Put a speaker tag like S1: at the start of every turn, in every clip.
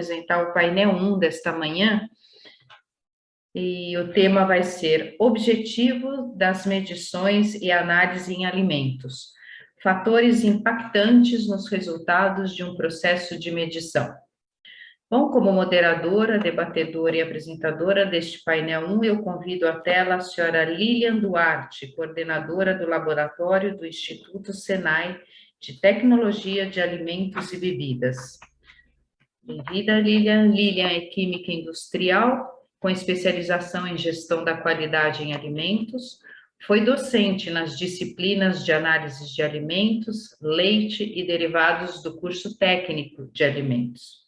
S1: Apresentar o painel 1 desta manhã, e o tema vai ser Objetivo das medições e análise em alimentos, fatores impactantes nos resultados de um processo de medição. Bom, como moderadora, debatedora e apresentadora deste painel 1, eu convido à tela a senhora Lilian Duarte, coordenadora do laboratório do Instituto Senai de Tecnologia de Alimentos e Bebidas. Bem-vinda, Lilian. Lilian é química industrial, com especialização em gestão da qualidade em alimentos. Foi docente nas disciplinas de análise de alimentos, leite e derivados do curso técnico de alimentos.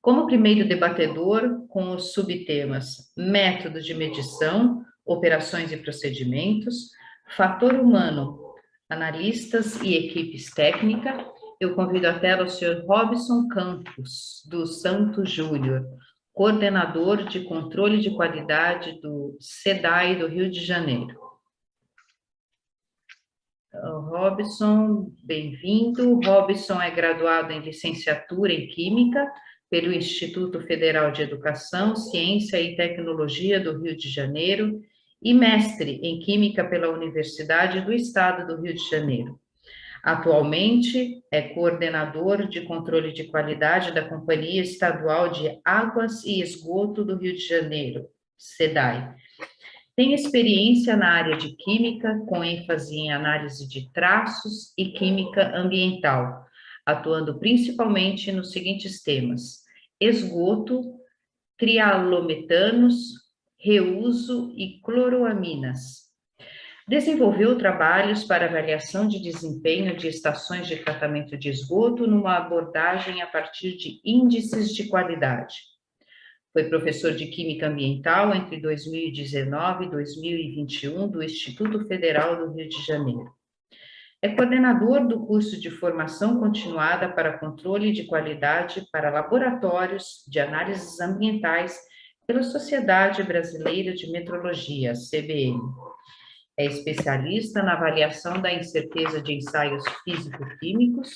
S1: Como primeiro debatedor, com os subtemas métodos de medição, operações e procedimentos, fator humano, analistas e equipes técnicas, eu convido à tela o senhor Robson Campos, dos Santos Júnior, coordenador de controle de qualidade do SEDAI do Rio de Janeiro. Robson, bem-vindo. Robson é graduado em licenciatura em Química pelo Instituto Federal de Educação, Ciência e Tecnologia do Rio de Janeiro e mestre em Química pela Universidade do Estado do Rio de Janeiro. Atualmente é coordenador de controle de qualidade da Companhia Estadual de Águas e Esgoto do Rio de Janeiro, SEDAI. Tem experiência na área de química, com ênfase em análise de traços e química ambiental, atuando principalmente nos seguintes temas: esgoto, trialometanos, reuso e cloroaminas. Desenvolveu trabalhos para avaliação de desempenho de estações de tratamento de esgoto numa abordagem a partir de índices de qualidade. Foi professor de Química Ambiental entre 2019 e 2021 do Instituto Federal do Rio de Janeiro. É coordenador do curso de formação continuada para controle de qualidade para laboratórios de análises ambientais pela Sociedade Brasileira de Metrologia, CBM. É especialista na avaliação da incerteza de ensaios físico-químicos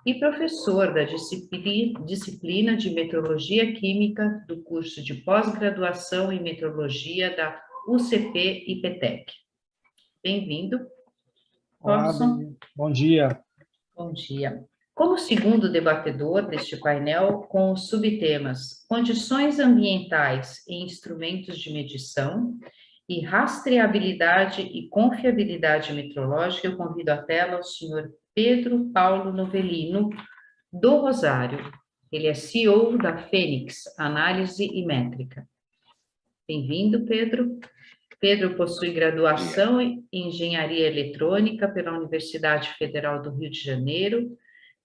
S1: e professor da disciplina de Metrologia Química do curso de pós-graduação em Metrologia da UCP IPTEC. Bem-vindo, Robson.
S2: Olá, bom dia.
S1: Bom dia. Como segundo debatedor deste painel, com os subtemas Condições ambientais e instrumentos de medição e rastreabilidade e confiabilidade metrológica, eu convido à tela o senhor Pedro Paulo Novellino, do Rosário. Ele é CEO da Fênix Análise e Métrica. Bem-vindo, Pedro. Pedro possui graduação em Engenharia Eletrônica pela Universidade Federal do Rio de Janeiro,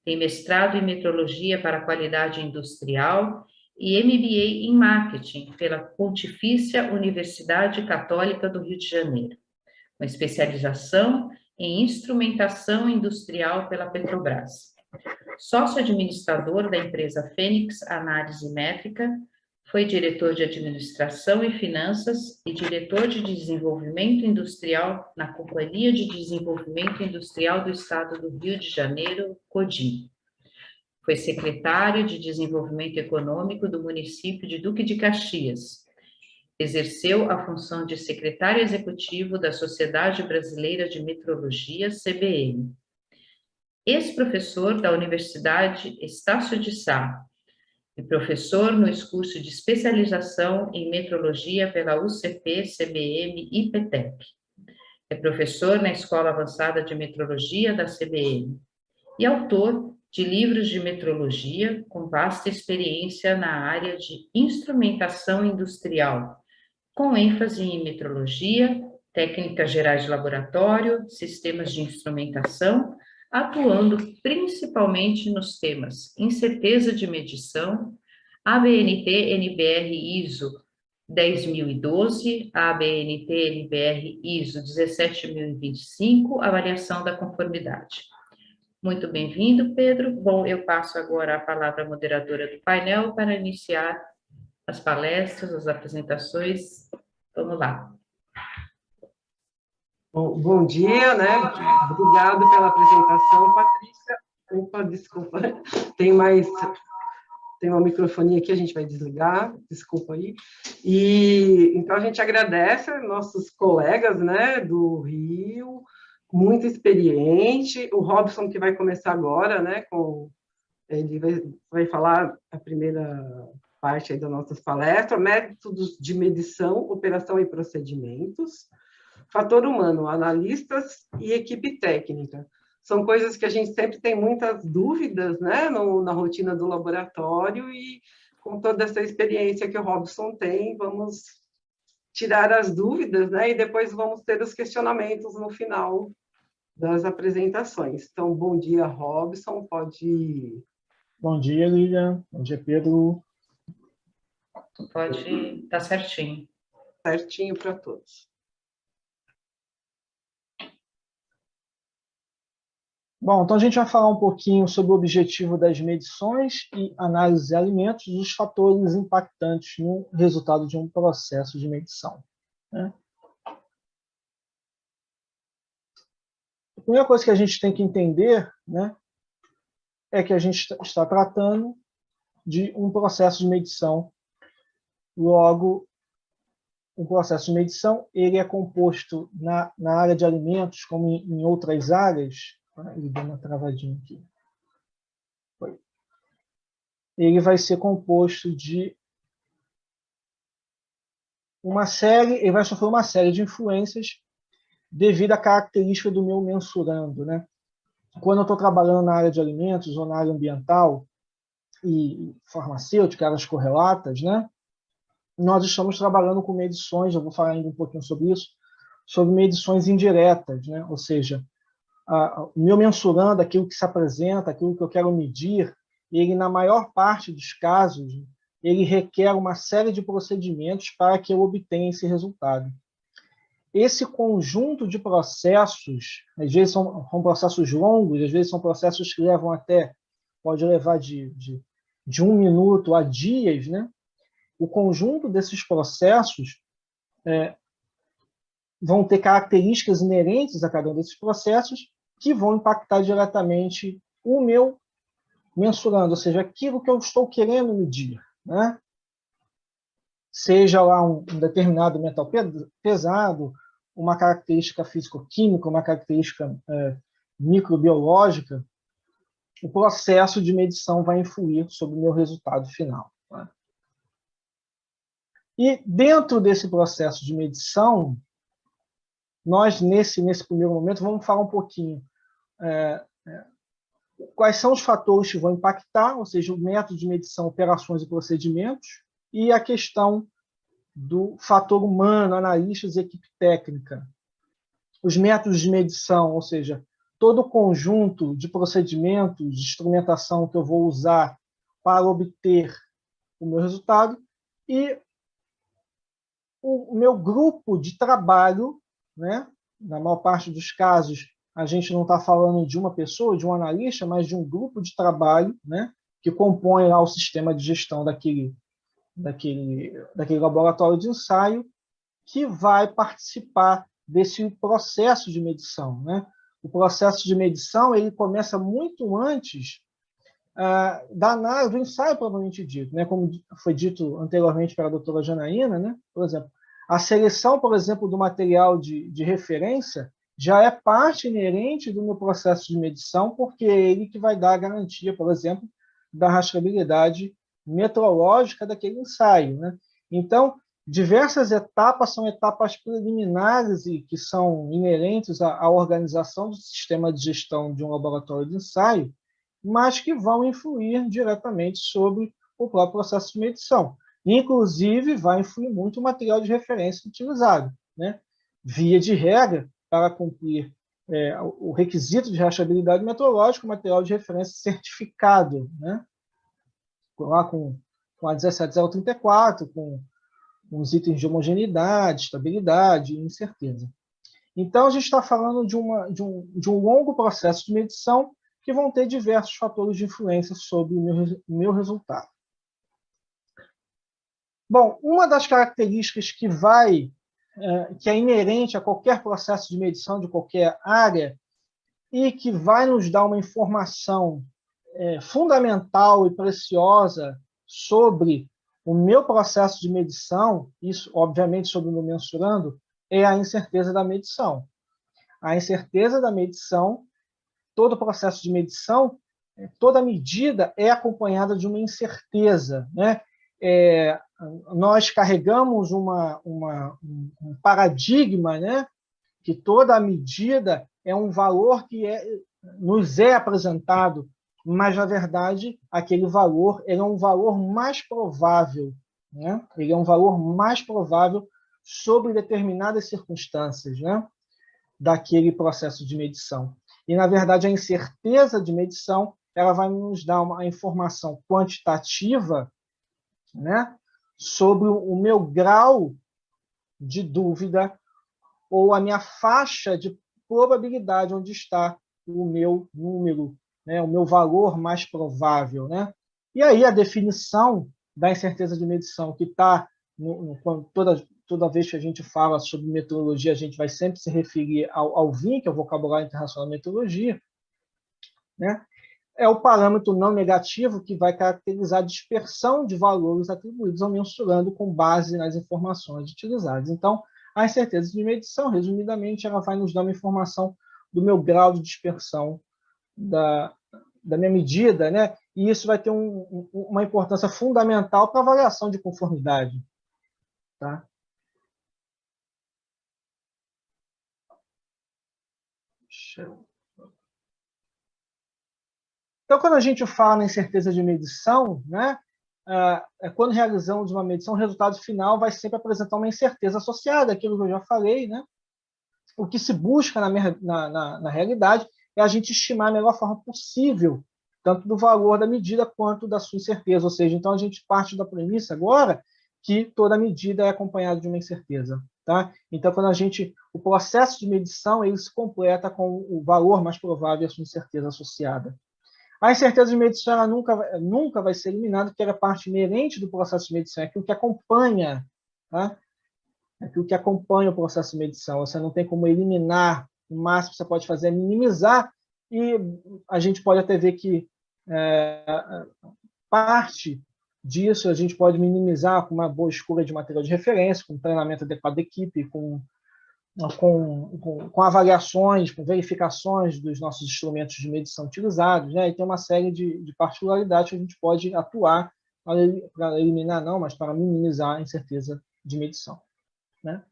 S1: tem mestrado em Metrologia para a Qualidade Industrial e MBA em Marketing pela Pontifícia Universidade Católica do Rio de Janeiro, com especialização em Instrumentação Industrial pela Petrobras. Sócio administrador da empresa Fênix Análise Métrica, foi diretor de Administração e Finanças e diretor de Desenvolvimento Industrial na Companhia de Desenvolvimento Industrial do Estado do Rio de Janeiro, CODIM. Foi secretário de Desenvolvimento Econômico do município de Duque de Caxias. Exerceu a função de secretário executivo da Sociedade Brasileira de Metrologia, CBM. Ex-professor da Universidade Estácio de Sá, e professor no curso de especialização em metrologia pela UCP, CBM e IPTEC. É professor na Escola Avançada de Metrologia da CBM e autor de livros de metrologia com vasta experiência na área de instrumentação industrial, com ênfase em metrologia, técnicas gerais de laboratório, sistemas de instrumentação, atuando principalmente nos temas incerteza de medição, ABNT-NBR ISO 10.012, ABNT-NBR ISO 17.025, avaliação da conformidade. Muito bem-vindo, Pedro. Bom, eu passo agora a palavra à moderadora do painel para iniciar as palestras, as apresentações. Vamos lá.
S3: Bom dia, né? Obrigado pela apresentação, Patrícia. Opa, desculpa, tem mais
S2: Tem uma microfonia aqui, a gente vai desligar, desculpa aí. E então a gente agradece aos nossos colegas, né, do Rio, muito experiente, o Robson, que vai começar agora, né, ele vai falar a primeira parte aí das nossas palestras, métodos de medição, operação e procedimentos, fator humano, analistas e equipe técnica. São coisas que a gente sempre tem muitas dúvidas, né, na rotina do laboratório, e com toda essa experiência que o Robson tem, vamos tirar as dúvidas, né, e depois vamos ter os questionamentos no final das apresentações. Então, bom dia, Robson, pode...
S3: Bom dia, Lilian. Bom dia, Pedro.
S1: Pode, tá certinho.
S2: Certinho para todos.
S3: Bom, então a gente vai falar um pouquinho sobre o objetivo das medições e análise de alimentos e os fatores impactantes no resultado de um processo de medição, né? A primeira coisa que a gente tem que entender, né, é que a gente está tratando de um processo de medição. Logo, um processo de medição ele é composto na área de alimentos, como em outras áreas. Ele deu uma travadinha aqui. Ele vai ser composto de ele vai sofrer uma série de influências devido à característica do meu mensurando, né? Quando eu estou trabalhando na área de alimentos ou na área ambiental e farmacêutica, áreas correlatas, né? Nós estamos trabalhando com medições, eu vou falar ainda um pouquinho sobre isso, sobre medições indiretas, né? Ou seja, o meu mensurando, aquilo que se apresenta, aquilo que eu quero medir, ele, na maior parte dos casos, ele requer uma série de procedimentos para que eu obtenha esse resultado. Esse conjunto de processos, às vezes são processos longos, às vezes são processos que pode levar de 1 minuto a dias, né? O conjunto desses processos vão ter características inerentes a cada um desses processos que vão impactar diretamente o meu mensurando, ou seja, aquilo que eu estou querendo medir, né? Seja lá um determinado metal pesado, uma característica físico-química, uma característica microbiológica, o processo de medição vai influir sobre o meu resultado final, né? E dentro desse processo de medição, nós, nesse primeiro momento, vamos falar um pouquinho quais são os fatores que vão impactar, ou seja, o método de medição, operações e procedimentos, e a questão do fator humano, analistas e equipe técnica. Os métodos de medição, ou seja, todo o conjunto de procedimentos, de instrumentação que eu vou usar para obter o meu resultado, e o meu grupo de trabalho, né? Na maior parte dos casos, a gente não está falando de uma pessoa, de um analista, mas de um grupo de trabalho, né? Que compõe lá o sistema de gestão daquele laboratório de ensaio, que vai participar desse processo de medição, né? O processo de medição ele começa muito antes da análise, do ensaio propriamente dito, né? Como foi dito anteriormente pela doutora Janaína, né? Por exemplo, a seleção, por exemplo, do material de referência já é parte inerente do meu processo de medição, porque é ele que vai dar a garantia, por exemplo, da rastreabilidade metrológica daquele ensaio, né? Então, diversas etapas são etapas preliminares e que são inerentes à organização do sistema de gestão de um laboratório de ensaio, mas que vão influir diretamente sobre o próprio processo de medição. Inclusive, vai influir muito o material de referência utilizado, né? Via de regra, para cumprir o requisito de rastreabilidade metrológica, o material de referência certificado, né? Lá com a 17034, com os itens de homogeneidade, estabilidade e incerteza. Então, a gente está falando de um longo processo de medição que vão ter diversos fatores de influência sobre o meu resultado. Bom, uma das características que é inerente a qualquer processo de medição de qualquer área e que vai nos dar uma informação fundamental e preciosa sobre o meu processo de medição, isso, obviamente, sobre o meu mensurando, é a incerteza da medição. A incerteza da medição, todo o processo de medição, toda medida é acompanhada de uma incerteza, né? Nós carregamos um paradigma, né? Que toda medida é um valor que nos é apresentado, mas, na verdade, aquele valor é um valor mais provável, né? Ele é um valor mais provável sobre determinadas circunstâncias, né? Daquele processo de medição. E, na verdade, a incerteza de medição ela vai nos dar uma informação quantitativa, né? Sobre o meu grau de dúvida ou a minha faixa de probabilidade onde está o meu número, né, o meu valor mais provável, né? E aí a definição da incerteza de medição, que está toda vez que a gente fala sobre metrologia, a gente vai sempre se referir ao VIN, que é o Vocabulário Internacional de Metrologia, né? É o parâmetro não negativo que vai caracterizar a dispersão de valores atribuídos ao mensurando com base nas informações utilizadas. Então, a incerteza de medição, resumidamente, ela vai nos dar uma informação do meu grau de dispersão da minha medida, né? E isso vai ter uma importância fundamental para a avaliação de conformidade. Tá? Então, quando a gente fala na incerteza de medição, né? Quando realizamos uma medição, o resultado final vai sempre apresentar uma incerteza associada, aquilo que eu já falei, né? O que se busca na realidade é a gente estimar a melhor forma possível, tanto do valor da medida quanto da sua incerteza. Ou seja, então a gente parte da premissa agora que toda medida é acompanhada de uma incerteza. Tá? Então, o processo de medição ele se completa com o valor mais provável e a sua incerteza associada. A incerteza de medição ela nunca vai ser eliminada, porque ela é parte inerente do processo de medição, é aquilo que acompanha, tá? É aquilo que acompanha o processo de medição. Você não tem como eliminar, o máximo que você pode fazer é minimizar, e a gente pode até ver que parte disso a gente pode minimizar com uma boa escolha de material de referência, com treinamento adequado da equipe, com avaliações, com verificações dos nossos instrumentos de medição utilizados, né? E tem uma série de particularidades que a gente pode atuar para eliminar, não, mas para minimizar a incerteza de medição. Né?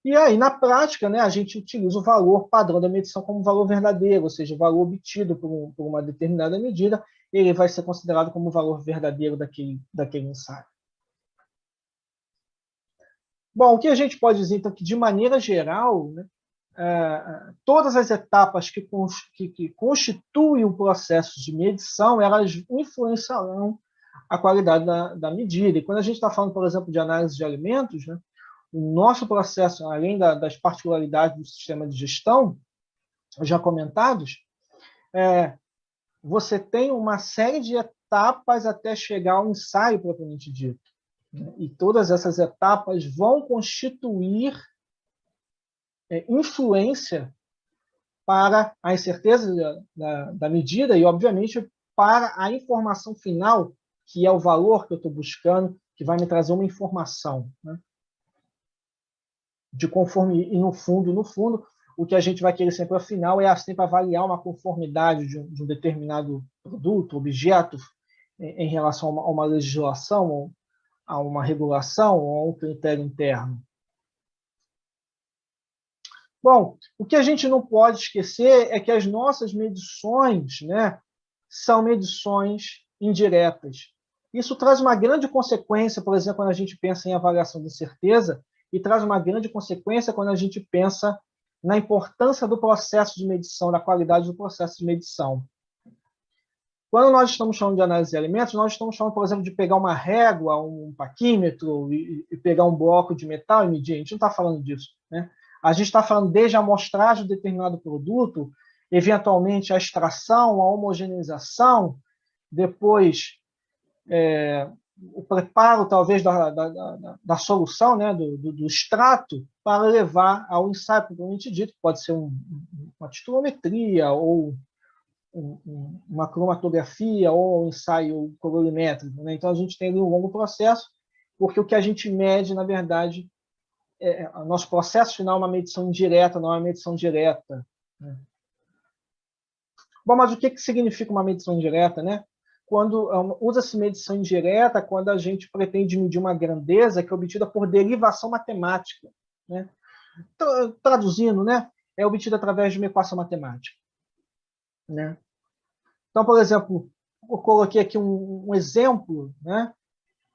S3: E aí, na prática, né, a gente utiliza o valor padrão da medição como valor verdadeiro, ou seja, o valor obtido por uma determinada medida, ele vai ser considerado como o valor verdadeiro daquele ensaio. Bom, o que a gente pode dizer, então, que de maneira geral, né, todas as etapas que constituem o processo de medição, elas influenciarão a qualidade da medida. E quando a gente está falando, por exemplo, de análise de alimentos, né, o nosso processo, além das particularidades do sistema de gestão, já comentados, você tem uma série de etapas até chegar ao ensaio propriamente dito. E todas essas etapas vão constituir influência para a incerteza da medida e, obviamente, para a informação final, que é o valor que eu estou buscando, que vai me trazer uma informação. Né? De conformidade, e no fundo, o que a gente vai querer sempre, afinal, é sempre avaliar uma conformidade de um determinado produto, objeto, em relação a uma legislação, a uma regulação ou a um critério interno. Bom, o que a gente não pode esquecer é que as nossas medições, né, são medições indiretas. Isso traz uma grande consequência, por exemplo, quando a gente pensa em avaliação de incerteza, e traz uma grande consequência quando a gente pensa na importância do processo de medição, da qualidade do processo de medição. Quando nós estamos falando de análise de alimentos, nós estamos falando, por exemplo, de pegar uma régua, um paquímetro, e pegar um bloco de metal e medir. A gente não está falando disso. Né? A gente está falando desde a amostragem de determinado produto, eventualmente a extração, a homogeneização, depois o preparo, talvez, da solução, né, do extrato, para levar ao ensaio propriamente dito, que pode ser uma titulometria ou uma cromatografia ou um ensaio colorimétrico, né? Então, a gente tem ali um longo processo, porque o que a gente mede, na verdade, o nosso processo final é uma medição indireta, não é uma medição direta, né? Bom, mas o que significa uma medição indireta, né? Quando usa-se medição indireta, quando a gente pretende medir uma grandeza que é obtida por derivação matemática, né? Então, traduzindo, né? É obtida através de uma equação matemática, né? Então, por exemplo, eu coloquei aqui um exemplo, né?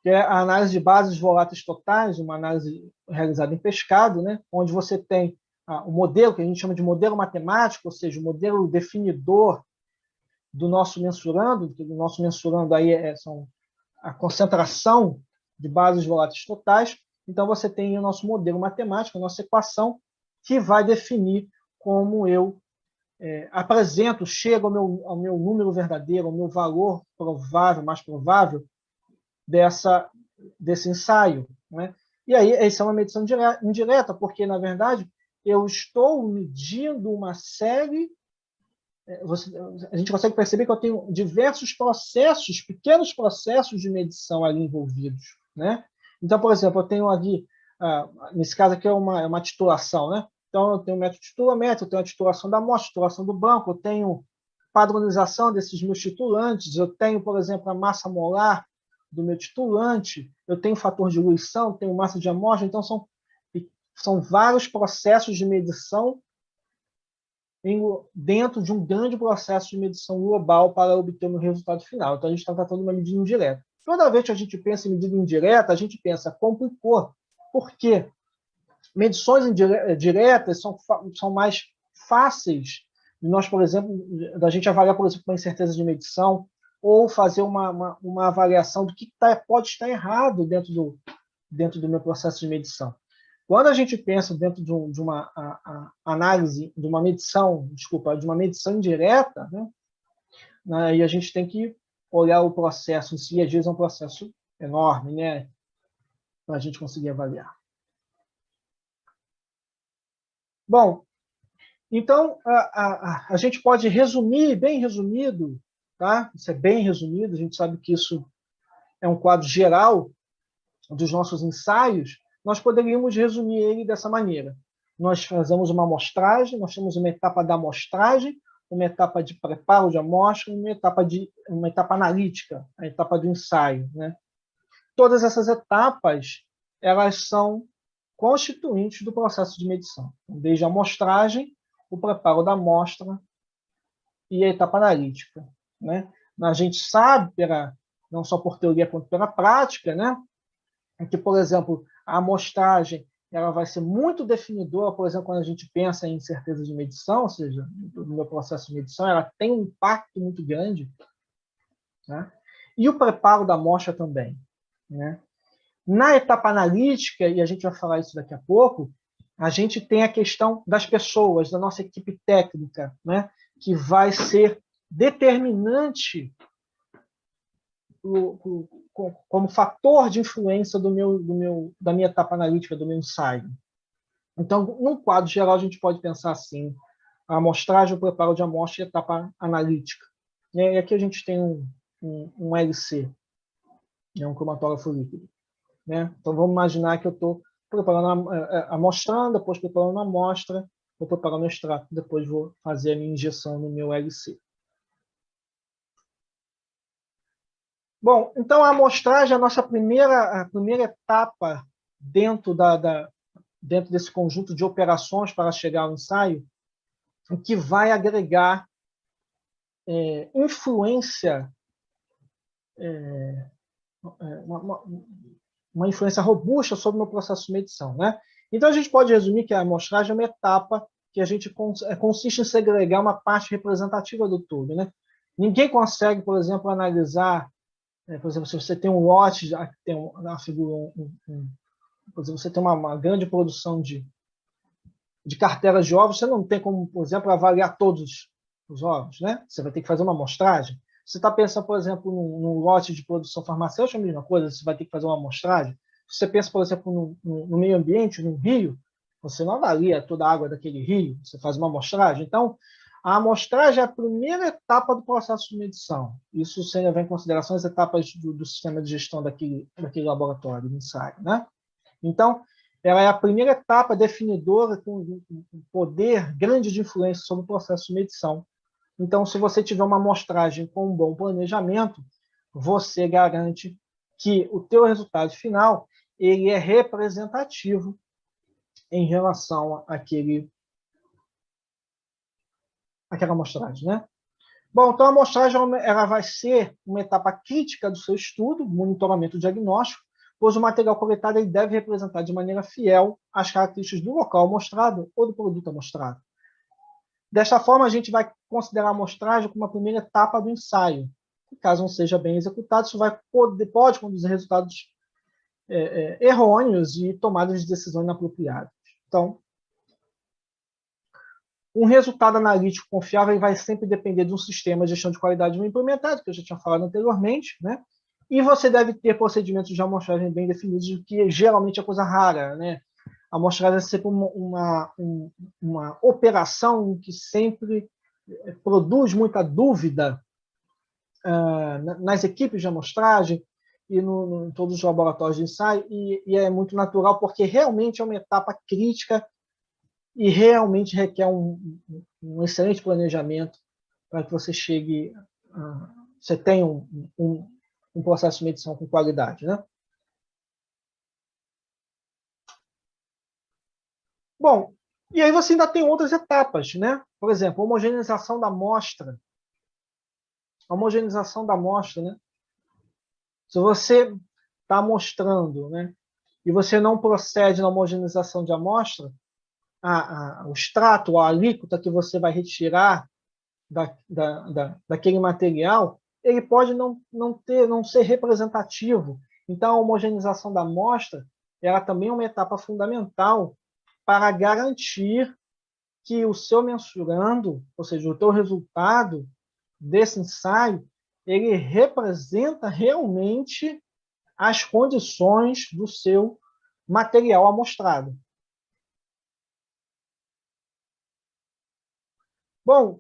S3: Que é a análise de bases voláteis totais, uma análise realizada em pescado, né? Onde você tem o modelo, que a gente chama de modelo matemático, ou seja, o modelo definidor do nosso mensurando, que o nosso mensurando aí são a concentração de bases voláteis totais. Então, você tem o nosso modelo matemático, a nossa equação, que vai definir como eu apresento, chego ao meu número verdadeiro, ao meu valor provável, mais provável, desse ensaio, né? E aí, essa é uma medição indireta, porque, na verdade, eu estou medindo uma série... a gente consegue perceber que eu tenho diversos processos, pequenos processos de medição ali envolvidos, né? Então, por exemplo, eu tenho ali, nesse caso aqui é uma titulação, né? Então, eu tenho o método de titulamento, eu tenho a titulação da amostra, a titulação do banco, eu tenho padronização desses meus titulantes, eu tenho, por exemplo, a massa molar do meu titulante, eu tenho fator de diluição, tenho massa de amostra, então são vários processos de medição dentro de um grande processo de medição global para obter um resultado final. Então, a gente está tratando de uma medida indireta. Toda vez que a gente pensa em medida indireta, a gente pensa complicou. Por quê? Medições diretas são mais fáceis de nós, por exemplo, da gente avaliar, por exemplo, uma incerteza de medição ou fazer uma avaliação do que pode estar errado dentro do meu processo de medição. Quando a gente pensa dentro de uma análise, de uma medição indireta, né, aí a gente tem que olhar o processo em si, às vezes é um processo enorme, né, para a gente conseguir avaliar. Bom, então a gente pode resumir, bem resumido, tá? Isso é bem resumido, a gente sabe que isso é um quadro geral dos nossos ensaios. Nós poderíamos resumir ele dessa maneira. Nós fazemos uma amostragem, nós temos uma etapa da amostragem, uma etapa de preparo de amostra e uma etapa analítica, a etapa do ensaio, né? Todas essas etapas, elas são constituintes do processo de medição, desde a amostragem, o preparo da amostra e a etapa analítica, né? A gente sabe, não só por teoria quanto pela prática, né, que, por exemplo, a amostragem ela vai ser muito definidora, por exemplo, quando a gente pensa em certeza de medição, ou seja, no meu processo de medição, ela tem um impacto muito grande, né? E o preparo da amostra também, né? Na etapa analítica, e a gente vai falar isso daqui a pouco, a gente tem a questão das pessoas, da nossa equipe técnica, né, que vai ser determinante como fator de influência da minha etapa analítica, do meu ensaio. Então, num quadro geral, a gente pode pensar assim: a amostragem, o preparo de amostra e a etapa analítica. E aqui a gente tem um LC, um cromatógrafo líquido, né? Então, vamos imaginar que eu estou preparando amostrando, depois preparando a amostra, vou preparar o meu extrato, depois vou fazer a minha injeção no meu LC. Bom, então a amostragem é a nossa primeira etapa dentro desse conjunto de operações para chegar ao ensaio, que vai agregar influência, uma influência robusta sobre o meu processo de medição, né? Então, a gente pode resumir que a amostragem é uma etapa que a gente consiste em segregar uma parte representativa do todo, né? Ninguém consegue, por exemplo, analisar, por exemplo, se você tem um lote, tem na figura por exemplo, você tem uma grande produção de cartelas de ovos, você não tem como, por exemplo, avaliar todos os ovos, né? Você vai ter que fazer uma amostragem. Você está pensando, por exemplo, num lote de produção farmacêutica, é a mesma coisa, você vai ter que fazer uma amostragem. Se você pensa, por exemplo, no meio ambiente, num rio, você não avalia toda a água daquele rio, você faz uma amostragem. Então, A amostragem é a primeira etapa do processo de medição. Isso sem levar em consideração as etapas do sistema de gestão daquele laboratório, do ensaio, né? Então, ela é a primeira etapa definidora com um poder grande de influência sobre o processo de medição. Então, se você tiver uma amostragem com um bom planejamento, você garante que o teu resultado final ele é representativo em relação àquela amostragem, né? Bom, então a amostragem ela vai ser uma etapa crítica do seu estudo, monitoramento diagnóstico, pois o material coletado ele deve representar de maneira fiel as características do local amostrado ou do produto amostrado. Desta forma, a gente vai considerar a amostragem como a primeira etapa do ensaio. E caso não seja bem executado, isso pode conduzir a resultados errôneos e tomadas de decisão inapropriadas. Então, um resultado analítico confiável vai sempre depender de um sistema de gestão de qualidade bem implementado, que eu já tinha falado anteriormente, né? E você deve ter procedimentos de amostragem bem definidos, o que geralmente é coisa rara, né? A amostragem é sempre uma operação que sempre produz muita dúvida nas equipes de amostragem e em todos os laboratórios de ensaio, e é muito natural, porque realmente é uma etapa crítica e realmente requer um excelente planejamento para que você você tenha um processo de medição com qualidade, né? Bom, e aí você ainda tem outras etapas, né? Por exemplo, homogeneização da amostra. A homogeneização da amostra, né? Se você está amostrando, né, e você não procede na homogeneização de amostra, o extrato, a alíquota que você vai retirar daquele material, ele pode não ser representativo. Então, a homogeneização da amostra ela também é uma etapa fundamental para garantir que o seu mensurando, ou seja, o teu resultado desse ensaio, ele representa realmente as condições do seu material amostrado. Bom,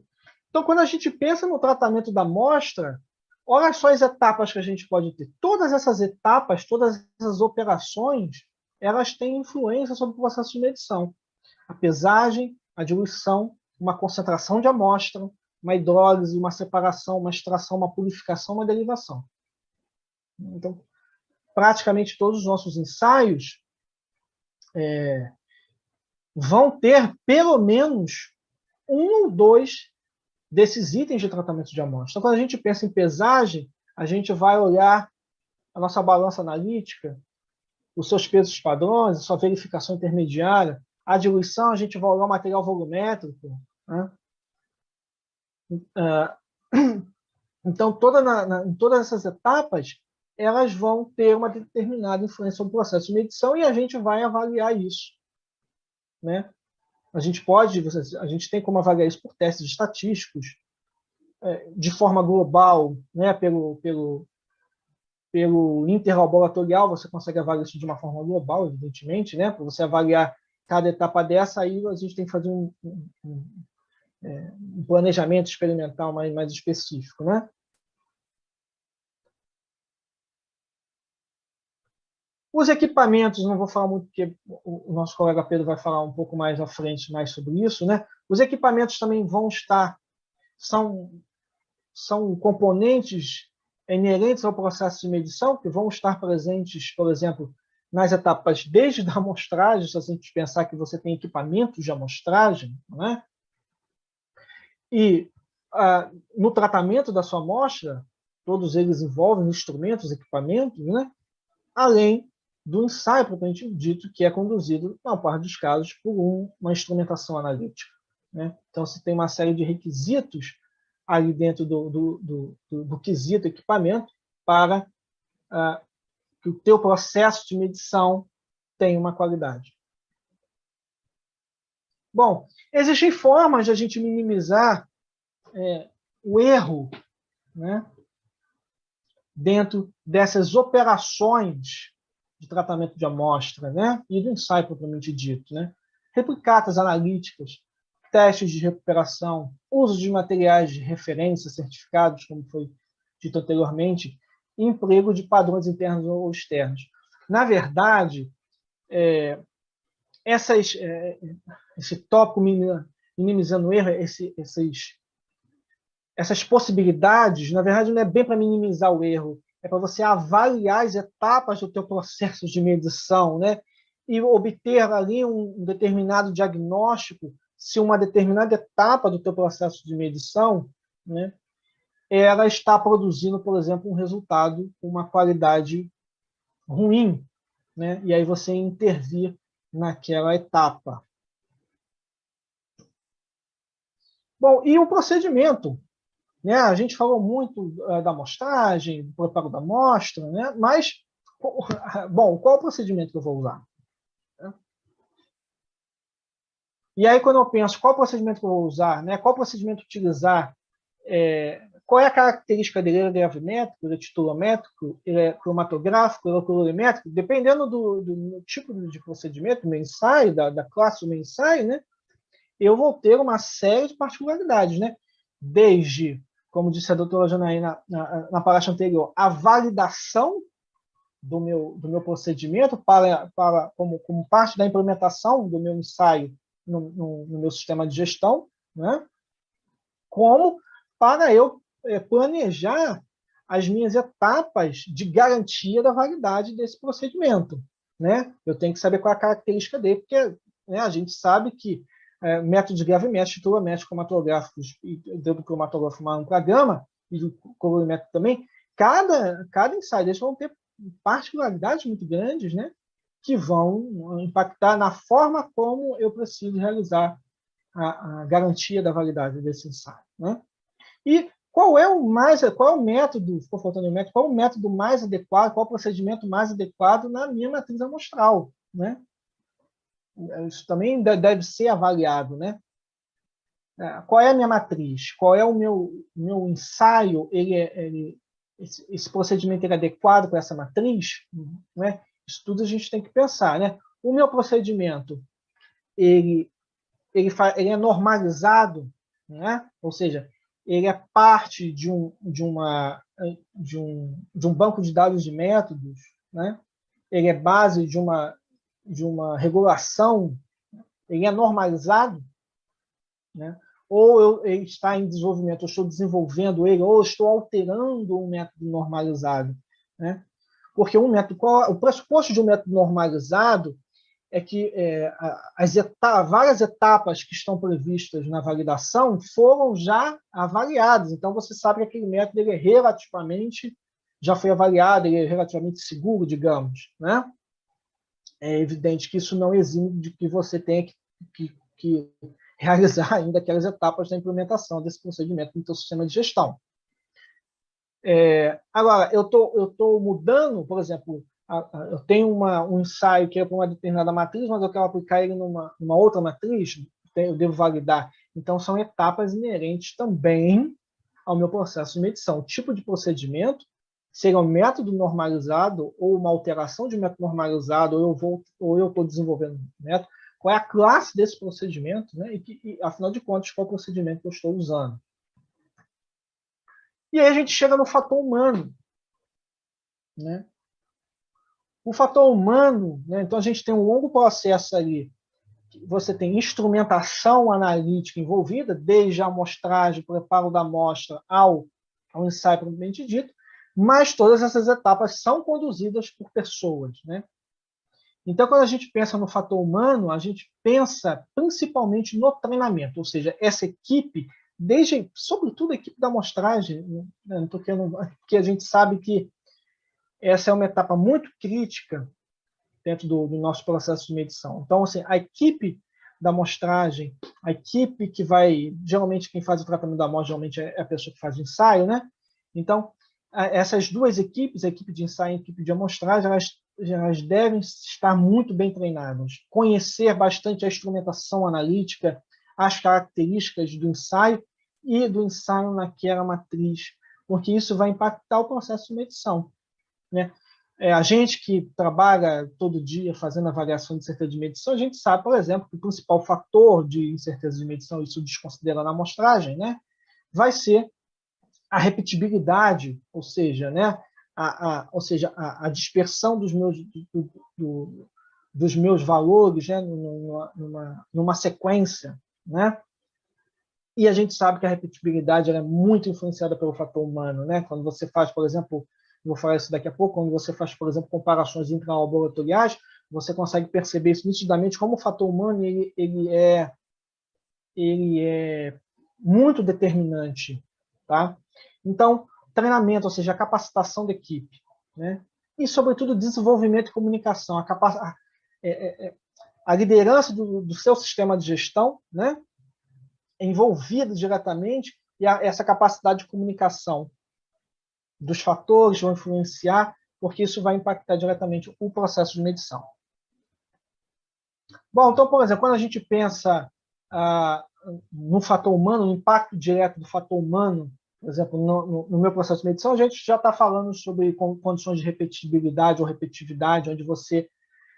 S3: então quando a gente pensa no tratamento da amostra, olha só as etapas que a gente pode ter. Todas essas etapas, todas essas operações, elas têm influência sobre o processo de medição. A pesagem, a diluição, uma concentração de amostra, uma hidrólise, uma separação, uma extração, uma purificação, uma derivação. Então, praticamente todos os nossos ensaios vão ter pelo menos um ou dois desses itens de tratamento de amostra. Então, quando a gente pensa em pesagem, a gente vai olhar a nossa balança analítica, os seus pesos padrões, a sua verificação intermediária. A diluição, a gente vai olhar o material volumétrico, né? Então, em todas essas etapas, elas vão ter uma determinada influência sobre o processo de medição e a gente vai avaliar isso, né? A gente tem como avaliar isso por testes estatísticos, de forma global, né? Pelo interlaboratorial, você consegue avaliar isso de uma forma global, evidentemente, né? Para você avaliar cada etapa dessa, aí a gente tem que fazer um planejamento experimental mais específico, né? Os equipamentos, não vou falar muito, porque o nosso colega Pedro vai falar um pouco mais à frente mais sobre isso, né? Os equipamentos também são componentes inerentes ao processo de medição, que vão estar presentes, por exemplo, nas etapas desde a amostragem, se a gente pensar que você tem equipamentos de amostragem, né? E no tratamento da sua amostra, todos eles envolvem instrumentos, equipamentos, né? Além do ensaio propriamente dito, que é conduzido, na parte dos casos, por uma instrumentação analítica, né? Então, você tem uma série de requisitos ali dentro do quesito equipamento para que o teu processo de medição tenha uma qualidade. Bom, existem formas de a gente minimizar o erro, né, dentro dessas operações de tratamento de amostra, né, e do ensaio propriamente dito, né? Replicatas analíticas, testes de recuperação, uso de materiais de referência certificados, como foi dito anteriormente, e emprego de padrões internos ou externos. Na verdade, esse tópico minimizando o erro, essas possibilidades, na verdade, não é bem para minimizar o erro, é para você avaliar as etapas do teu processo de medição, né? E obter ali um determinado diagnóstico se uma determinada etapa do teu processo de medição, né, ela está produzindo, por exemplo, um resultado com uma qualidade ruim, né? E aí você intervir naquela etapa. Bom, e o procedimento? Né? A gente falou muito da amostragem, do preparo da amostra, né? Mas, bom, qual é o procedimento que eu vou usar? E aí, quando eu penso qual procedimento que eu vou usar, né? Qual procedimento utilizar, qual é a característica dele? Ele é gravimétrico, ele é titulométrico, ele é cromatográfico, ele é colorimétrico? Dependendo do tipo de procedimento, do meu ensaio, da classe do meu ensaio, né? Eu vou ter uma série de particularidades, né? Desde, como disse a doutora Janaína na palestra anterior, a validação do meu procedimento como parte da implementação do meu ensaio no meu sistema de gestão, né? Como para eu planejar as minhas etapas de garantia da validade desse procedimento, né? Eu tenho que saber qual é a característica dele, porque, né, a gente sabe que métodos gravimétricos, titulométricos, cromatográficos, e dentro do cromatográfico marrom para gama, e do colorimétrico também, cada ensaio deles vão ter particularidades muito grandes, né, que vão impactar na forma como eu preciso realizar a garantia da validade desse ensaio, né? E qual é o método, ficou faltando o método, qual é o método mais adequado, qual é o procedimento mais adequado na minha matriz amostral, né? Isso também deve ser avaliado, né? Qual é a minha matriz? Qual é o meu ensaio? Esse procedimento é adequado para essa matriz? Né? Isso tudo a gente tem que pensar, né? O meu procedimento ele é normalizado, né? Ou seja, ele é parte de um banco de dados de métodos, né? Ele é base de uma regulação, ele é normalizado, né? Ou ele está em desenvolvimento, eu estou desenvolvendo ele, ou eu estou alterando um método normalizado, né? Porque o pressuposto de um método normalizado é que várias etapas que estão previstas na validação foram já avaliadas. Então, você sabe que aquele método ele já foi avaliado, ele é relativamente seguro, digamos, né? É evidente que isso não exime de que você tenha que realizar ainda aquelas etapas da implementação desse procedimento no seu sistema de gestão. Agora, eu tô mudando, por exemplo, eu tenho um ensaio que é para uma determinada matriz, mas eu quero aplicar ele numa outra matriz, eu devo validar. Então, são etapas inerentes também ao meu processo de medição. O tipo de procedimento, seria um método normalizado ou uma alteração de método normalizado, ou eu estou desenvolvendo um método, qual é a classe desse procedimento, né? E, afinal de contas, qual é o procedimento que eu estou usando. E aí a gente chega no fator humano, né? O fator humano, né? Então a gente tem um longo processo ali, você tem instrumentação analítica envolvida, desde a amostragem, preparo da amostra ao ensaio propriamente dito, mas todas essas etapas são conduzidas por pessoas, né? Então, quando a gente pensa no fator humano, a gente pensa principalmente no treinamento, ou seja, essa equipe, sobretudo a equipe da amostragem, né? Porque a gente sabe que essa é uma etapa muito crítica dentro do nosso processo de medição. Então, assim, a equipe da amostragem, a equipe que geralmente quem faz o tratamento da amostra geralmente é a pessoa que faz o ensaio, né? Então, essas duas equipes, a equipe de ensaio e a equipe de amostragem, elas devem estar muito bem treinadas, conhecer bastante a instrumentação analítica, as características do ensaio e do ensaio naquela matriz, porque isso vai impactar o processo de medição, né? A gente que trabalha todo dia fazendo avaliação de incerteza de medição, a gente sabe, por exemplo, que o principal fator de incerteza de medição, isso desconsiderando a amostragem, né, vai ser a repetibilidade, ou seja, né, a dispersão dos meus valores, né, numa sequência, né? E a gente sabe que a repetibilidade ela é muito influenciada pelo fator humano, né? Quando você faz, por exemplo, vou falar isso daqui a pouco, quando você faz, por exemplo, comparações intralaboratoriais, você consegue perceber isso nitidamente como o fator humano ele é muito determinante, tá? Então, treinamento, ou seja, a capacitação da equipe, né? E, sobretudo, desenvolvimento e comunicação, a liderança do seu sistema de gestão, né? Envolvida diretamente, e essa capacidade de comunicação dos fatores vão influenciar, porque isso vai impactar diretamente o processo de medição. Bom, então, por exemplo, quando a gente pensa no fator humano, no impacto direto do fator humano, por exemplo, no meu processo de medição, a gente já está falando sobre condições de repetibilidade ou repetitividade, onde você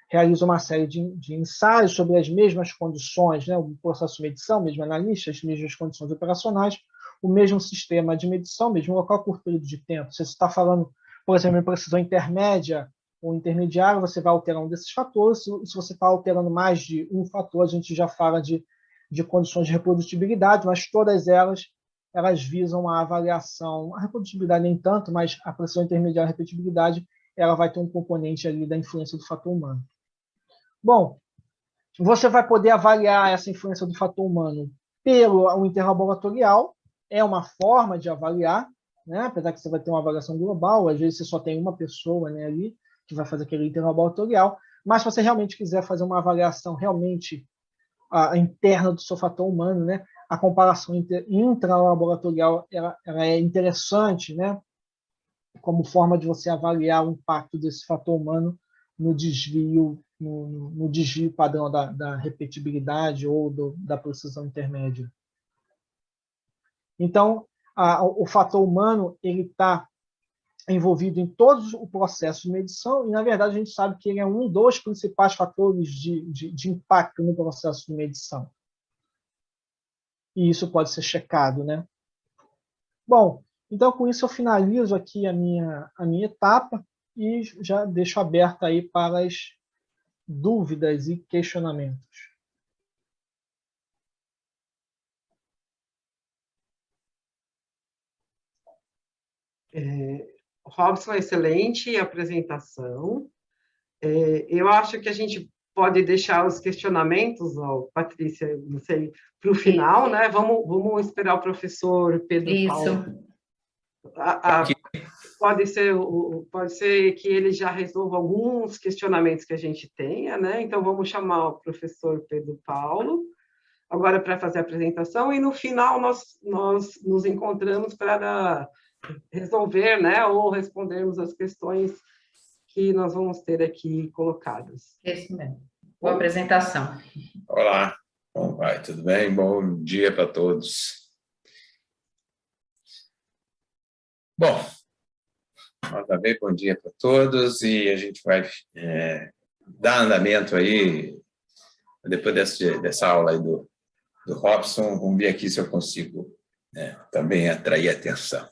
S3: realiza uma série de ensaios sobre as mesmas condições, né, o processo de medição, mesmo analista, as mesmas condições operacionais, o mesmo sistema de medição, mesmo local, curto período de tempo. Se você está falando, por exemplo, em precisão intermédia ou intermediária, você vai alterar um desses fatores. Se você está alterando mais de um fator, a gente já fala de condições de reprodutibilidade, mas todas elas visam a avaliação, a reprodutibilidade nem tanto, mas a precisão intermediária e a repetibilidade, ela vai ter um componente ali da influência do fator humano. Bom, você vai poder avaliar essa influência do fator humano pelo interlaboratorial, é uma forma de avaliar, né? Apesar que você vai ter uma avaliação global, às vezes você só tem uma pessoa, né, ali que vai fazer aquele interlaboratorial, mas se você realmente quiser fazer uma avaliação realmente interna do seu fator humano, né, a comparação intralaboratorial ela é interessante, né, como forma de você avaliar o impacto desse fator humano no desvio padrão da repetibilidade ou da precisão intermédia. Então, o fator humano ele está envolvido em todo o processo de medição e, na verdade, a gente sabe que ele é um dos principais fatores de impacto no processo de medição. E isso pode ser checado, né? Bom, então, com isso, eu finalizo aqui a minha etapa e já deixo aberta aí para as dúvidas e questionamentos.
S2: Robson, excelente apresentação. Eu acho que a gente pode deixar os questionamentos, Patrícia, não sei, para o final, né? Vamos esperar o professor Pedro Paulo. Pode ser que ele já resolva alguns questionamentos que a gente tenha, né? Então, vamos chamar o professor Pedro Paulo agora para fazer a apresentação e, no final, nós nos encontramos para resolver, né, ou respondermos as questões que nós vamos ter aqui colocadas.
S1: Isso mesmo. Boa apresentação.
S4: Olá, como vai? Tudo bem? Bom dia para todos. Bom, novamente, bom dia para todos e a gente vai dar andamento aí, depois dessa aula aí do Robson, vamos ver aqui se eu consigo também atrair atenção.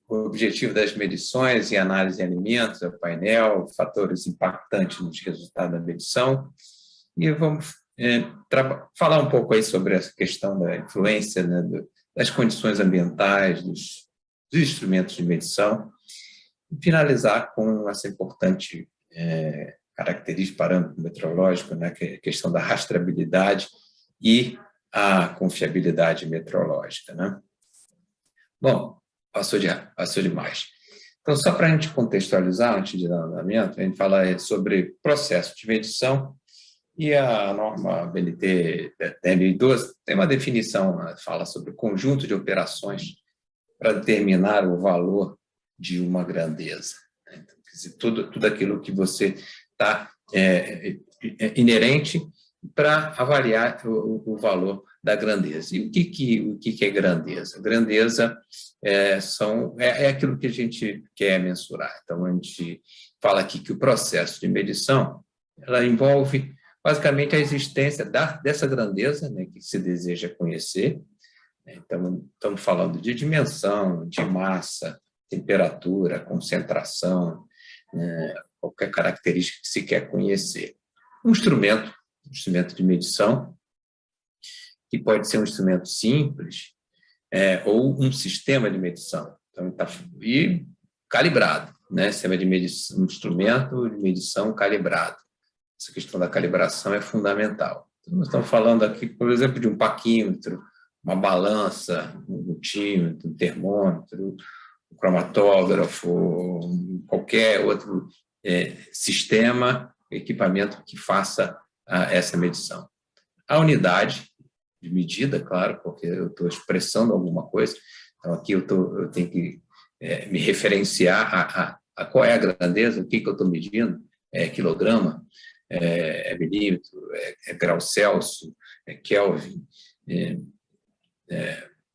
S4: O objetivo das medições e análise de alimentos, o painel, fatores impactantes nos resultados da medição, e vamos falar um pouco aí sobre essa questão da influência, né, das condições ambientais, dos instrumentos de medição, e finalizar com essa importante característica, parâmetro meteorológico, né, que é a questão da rastreabilidade e a confiabilidade meteorológica, né? Bom, passou demais. Então, só para a gente contextualizar, antes de dar andamento, a gente fala sobre processo de medição e a norma BNT 10.012 tem uma definição, fala sobre o conjunto de operações para determinar o valor de uma grandeza. Então, tudo aquilo que você está inerente para avaliar o valor da grandeza. E o que é grandeza? Grandeza é aquilo que a gente quer mensurar. Então, a gente fala aqui que o processo de medição ela envolve, basicamente, a existência dessa grandeza, né, que se deseja conhecer. Então, estamos falando de dimensão, de massa, temperatura, concentração, qualquer característica que se quer conhecer. Um instrumento de medição, que pode ser um instrumento simples ou um sistema de medição. Então, e calibrado, né? Sistema de medição, um instrumento de medição calibrado. Essa questão da calibração é fundamental. Então, nós estamos falando aqui, por exemplo, de um paquímetro, uma balança, um multímetro, um termômetro, um cromatógrafo, qualquer outro sistema, equipamento que faça essa medição. A unidade de medida, claro, porque eu estou expressando alguma coisa, então aqui eu tenho que me referenciar a qual é a grandeza, o que eu estou medindo, quilograma, milímetro, grau Celsius, Kelvin,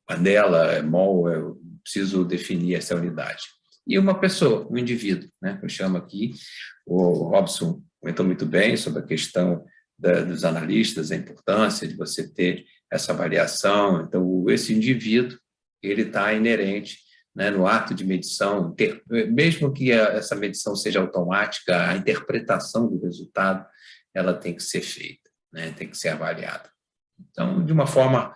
S4: Mandela, mol, eu preciso definir essa unidade. E uma pessoa, um indivíduo, né, que eu chamo aqui, o Robson comentou muito bem sobre a questão dos analistas, a importância de você ter essa variação. Então, esse indivíduo, ele está inerente, né, no ato de medição, mesmo que essa medição seja automática, a interpretação do resultado, ela tem que ser feita, né, tem que ser avaliada. Então, de uma forma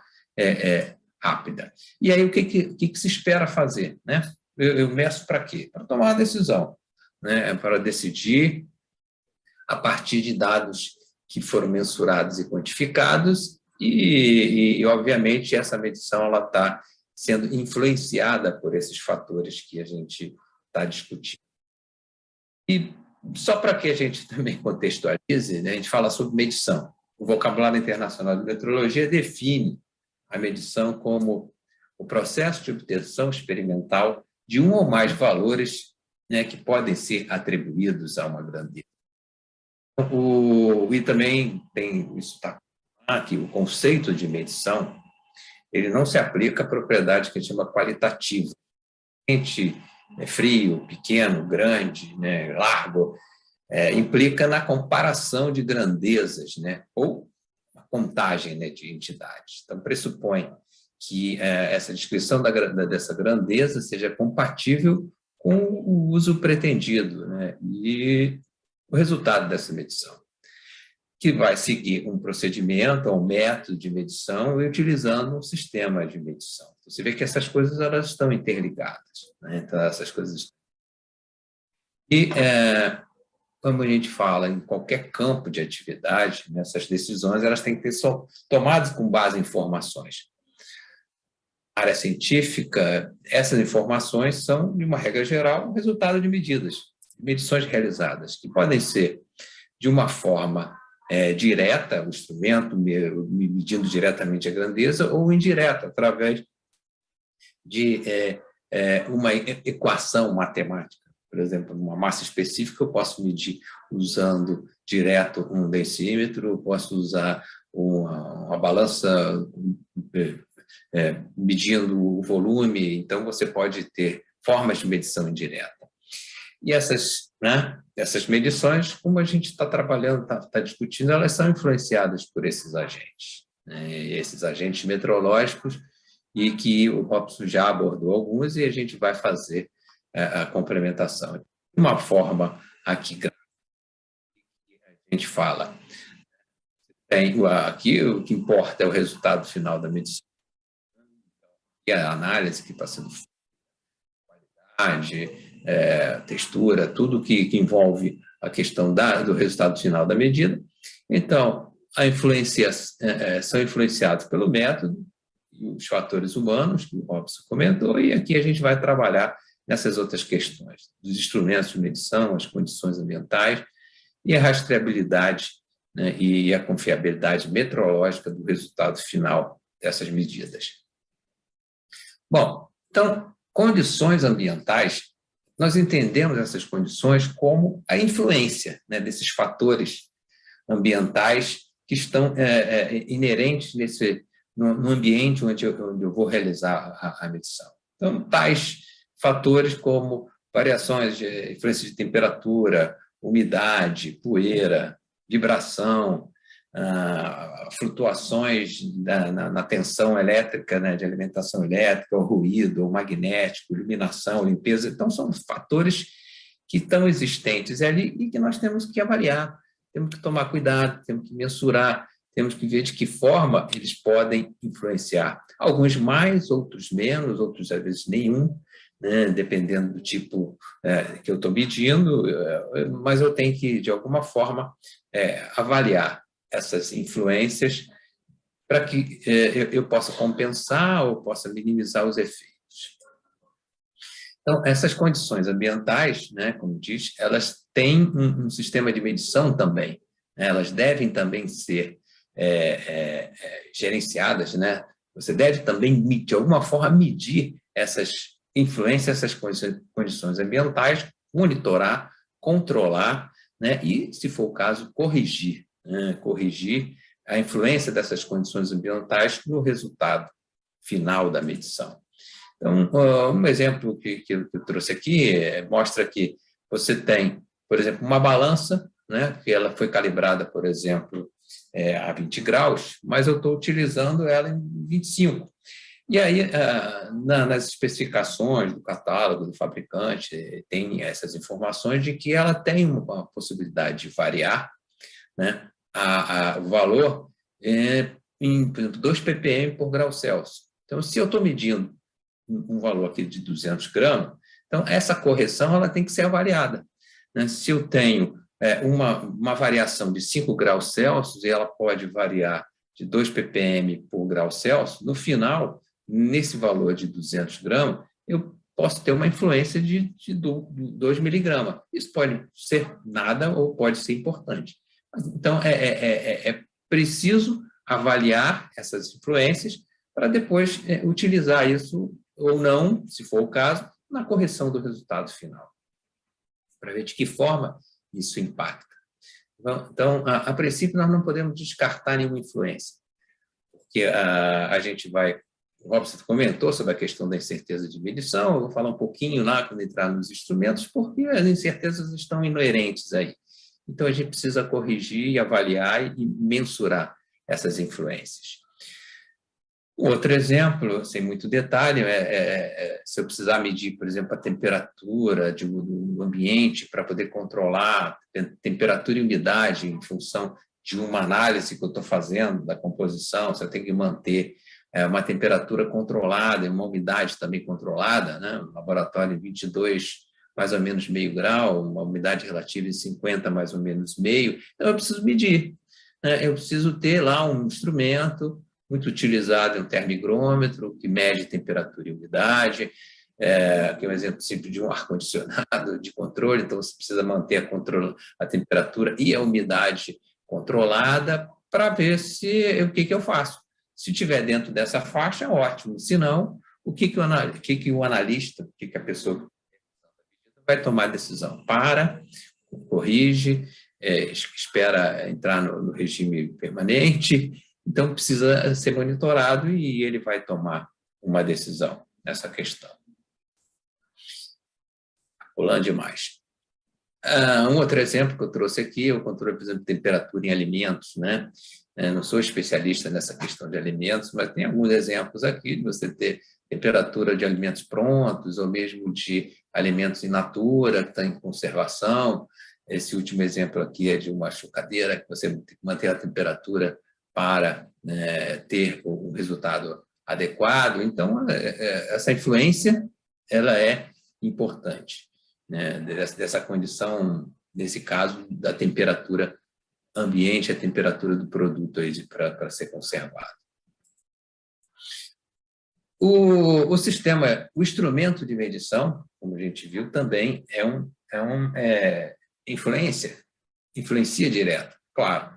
S4: rápida. E aí, o que se espera fazer, né? Eu meço para quê? Para tomar uma decisão, né? Para decidir a partir de dados que foram mensurados e quantificados e obviamente, essa medição está sendo influenciada por esses fatores que a gente está discutindo. E só para que a gente também contextualize, né, a gente fala sobre medição. O vocabulário internacional de metrologia define a medição como o processo de obtenção experimental de um ou mais valores, né, que podem ser atribuídos a uma grandeza. E também tem isso está aqui, o conceito de medição, ele não se aplica à propriedade que a gente chama qualitativa. Frio, pequeno, grande, né, largo, implica na comparação de grandezas, né, ou a contagem, né, de entidades. Então, pressupõe que essa descrição dessa grandeza seja compatível com o uso pretendido, né, e o resultado dessa medição, que vai seguir um procedimento ou um método de medição e utilizando um sistema de medição. Você vê que essas coisas elas estão interligadas, né? Então, essas coisas. E, como a gente fala, em qualquer campo de atividade, essas decisões elas têm que ser tomadas com base em informações. Na área científica, essas informações são, de uma regra geral, resultado de medições realizadas, que podem ser de uma forma direta, o instrumento medindo diretamente a grandeza, ou indireta, através de uma equação matemática. Por exemplo, uma massa específica eu posso medir usando direto um decímetro, eu posso usar uma balança medindo o volume, então você pode ter formas de medição indireta. E essas medições, como a gente está trabalhando, está discutindo, elas são influenciadas por esses agentes, né? Esses agentes meteorológicos, e que o Robson já abordou alguns, e a gente vai fazer a complementação. De uma forma aqui, a gente fala, aqui o que importa é o resultado final da medição, e a análise que está sendo feita, qualidade, textura, tudo que envolve a questão do resultado final da medida. Então, são influenciados pelo método e os fatores humanos, que o Robson comentou, e aqui a gente vai trabalhar nessas outras questões, dos instrumentos de medição, as condições ambientais e a rastreabilidade, né, e a confiabilidade metrológica do resultado final dessas medidas. Bom, então, condições ambientais, nós entendemos essas condições como a influência, né, desses fatores ambientais que estão inerentes no ambiente onde eu vou realizar a medição. Então, tais fatores como variações de influência de temperatura, umidade, poeira, vibração, flutuações na tensão elétrica, né, de alimentação elétrica, o ruído, o magnético, iluminação, limpeza. Então, são fatores que estão existentes ali e que nós temos que avaliar, temos que tomar cuidado, temos que mensurar, temos que ver de que forma eles podem influenciar. Alguns mais, outros menos, outros às vezes nenhum, né, dependendo do tipo que eu estou medindo, mas eu tenho que, de alguma forma, avaliar essas influências para que eu possa compensar ou possa minimizar os efeitos. Então, essas condições ambientais, né, como diz, elas têm um sistema de medição também, né, elas devem também ser gerenciadas, né? Você deve também, de alguma forma, medir essas influências, essas condições ambientais, monitorar, controlar, né? E, se for o caso, corrigir, né? Corrigir a influência dessas condições ambientais no resultado final da medição. Então, um exemplo que eu trouxe aqui mostra que você tem, por exemplo, uma balança, né? Que ela foi calibrada, por exemplo, a 20 graus, mas eu estou utilizando ela em 25. E aí, nas especificações do catálogo do fabricante, tem essas informações de que ela tem uma possibilidade de variar, né, o valor em, por exemplo, 2 ppm por grau Celsius. Então, se eu estou medindo um valor aqui de 200 gramas, então essa correção ela tem que ser avaliada, né? Se eu tenho uma variação de 5 graus Celsius, e ela pode variar de 2 ppm por grau Celsius, no final, nesse valor de 200 gramas, eu posso ter uma influência de 2 miligramas. Isso pode ser nada ou pode ser importante. Então, é preciso avaliar essas influências para depois utilizar isso ou não, se for o caso, na correção do resultado final, para ver de que forma isso impacta. Então, a princípio, nós não podemos descartar nenhuma influência, porque a gente vai... O Robson comentou sobre a questão da incerteza de medição, eu vou falar um pouquinho lá quando entrar nos instrumentos, porque as incertezas estão inerentes aí. Então, a gente precisa corrigir, avaliar e mensurar essas influências. Outro exemplo, sem muito detalhe, se eu precisar medir, por exemplo, a temperatura do ambiente para poder controlar temperatura e umidade em função de uma análise que eu estou fazendo da composição, se eu tenho que manter uma temperatura controlada e uma umidade também controlada, né? Um laboratório em 22, mais ou menos meio grau, uma umidade relativa em 50, mais ou menos meio, então eu preciso medir, né? Eu preciso ter lá um instrumento muito utilizado, um termigrômetro, que mede temperatura e umidade, que é um exemplo simples de um ar-condicionado de controle, então você precisa manter a temperatura e a umidade controlada para ver o que eu faço. Se estiver dentro dessa faixa, ótimo. Se não, o que o analista, o que a pessoa vai tomar a decisão? Corrige, espera entrar no regime permanente. Então, precisa ser monitorado e ele vai tomar uma decisão nessa questão. Pulando demais. Um outro exemplo que eu trouxe aqui é o controle, por exemplo, de temperatura em alimentos, né? Não sou especialista nessa questão de alimentos, mas tem alguns exemplos aqui de você ter temperatura de alimentos prontos ou mesmo de alimentos in natura, que estão em conservação. Esse último exemplo aqui é de uma chocadeira, que você tem que manter a temperatura para ter o resultado adequado. Então, essa influência ela é importante, né, dessa condição, nesse caso, da temperatura ambiente, a temperatura do produto para ser conservado. O instrumento de medição, como a gente viu, também influencia direto, claro.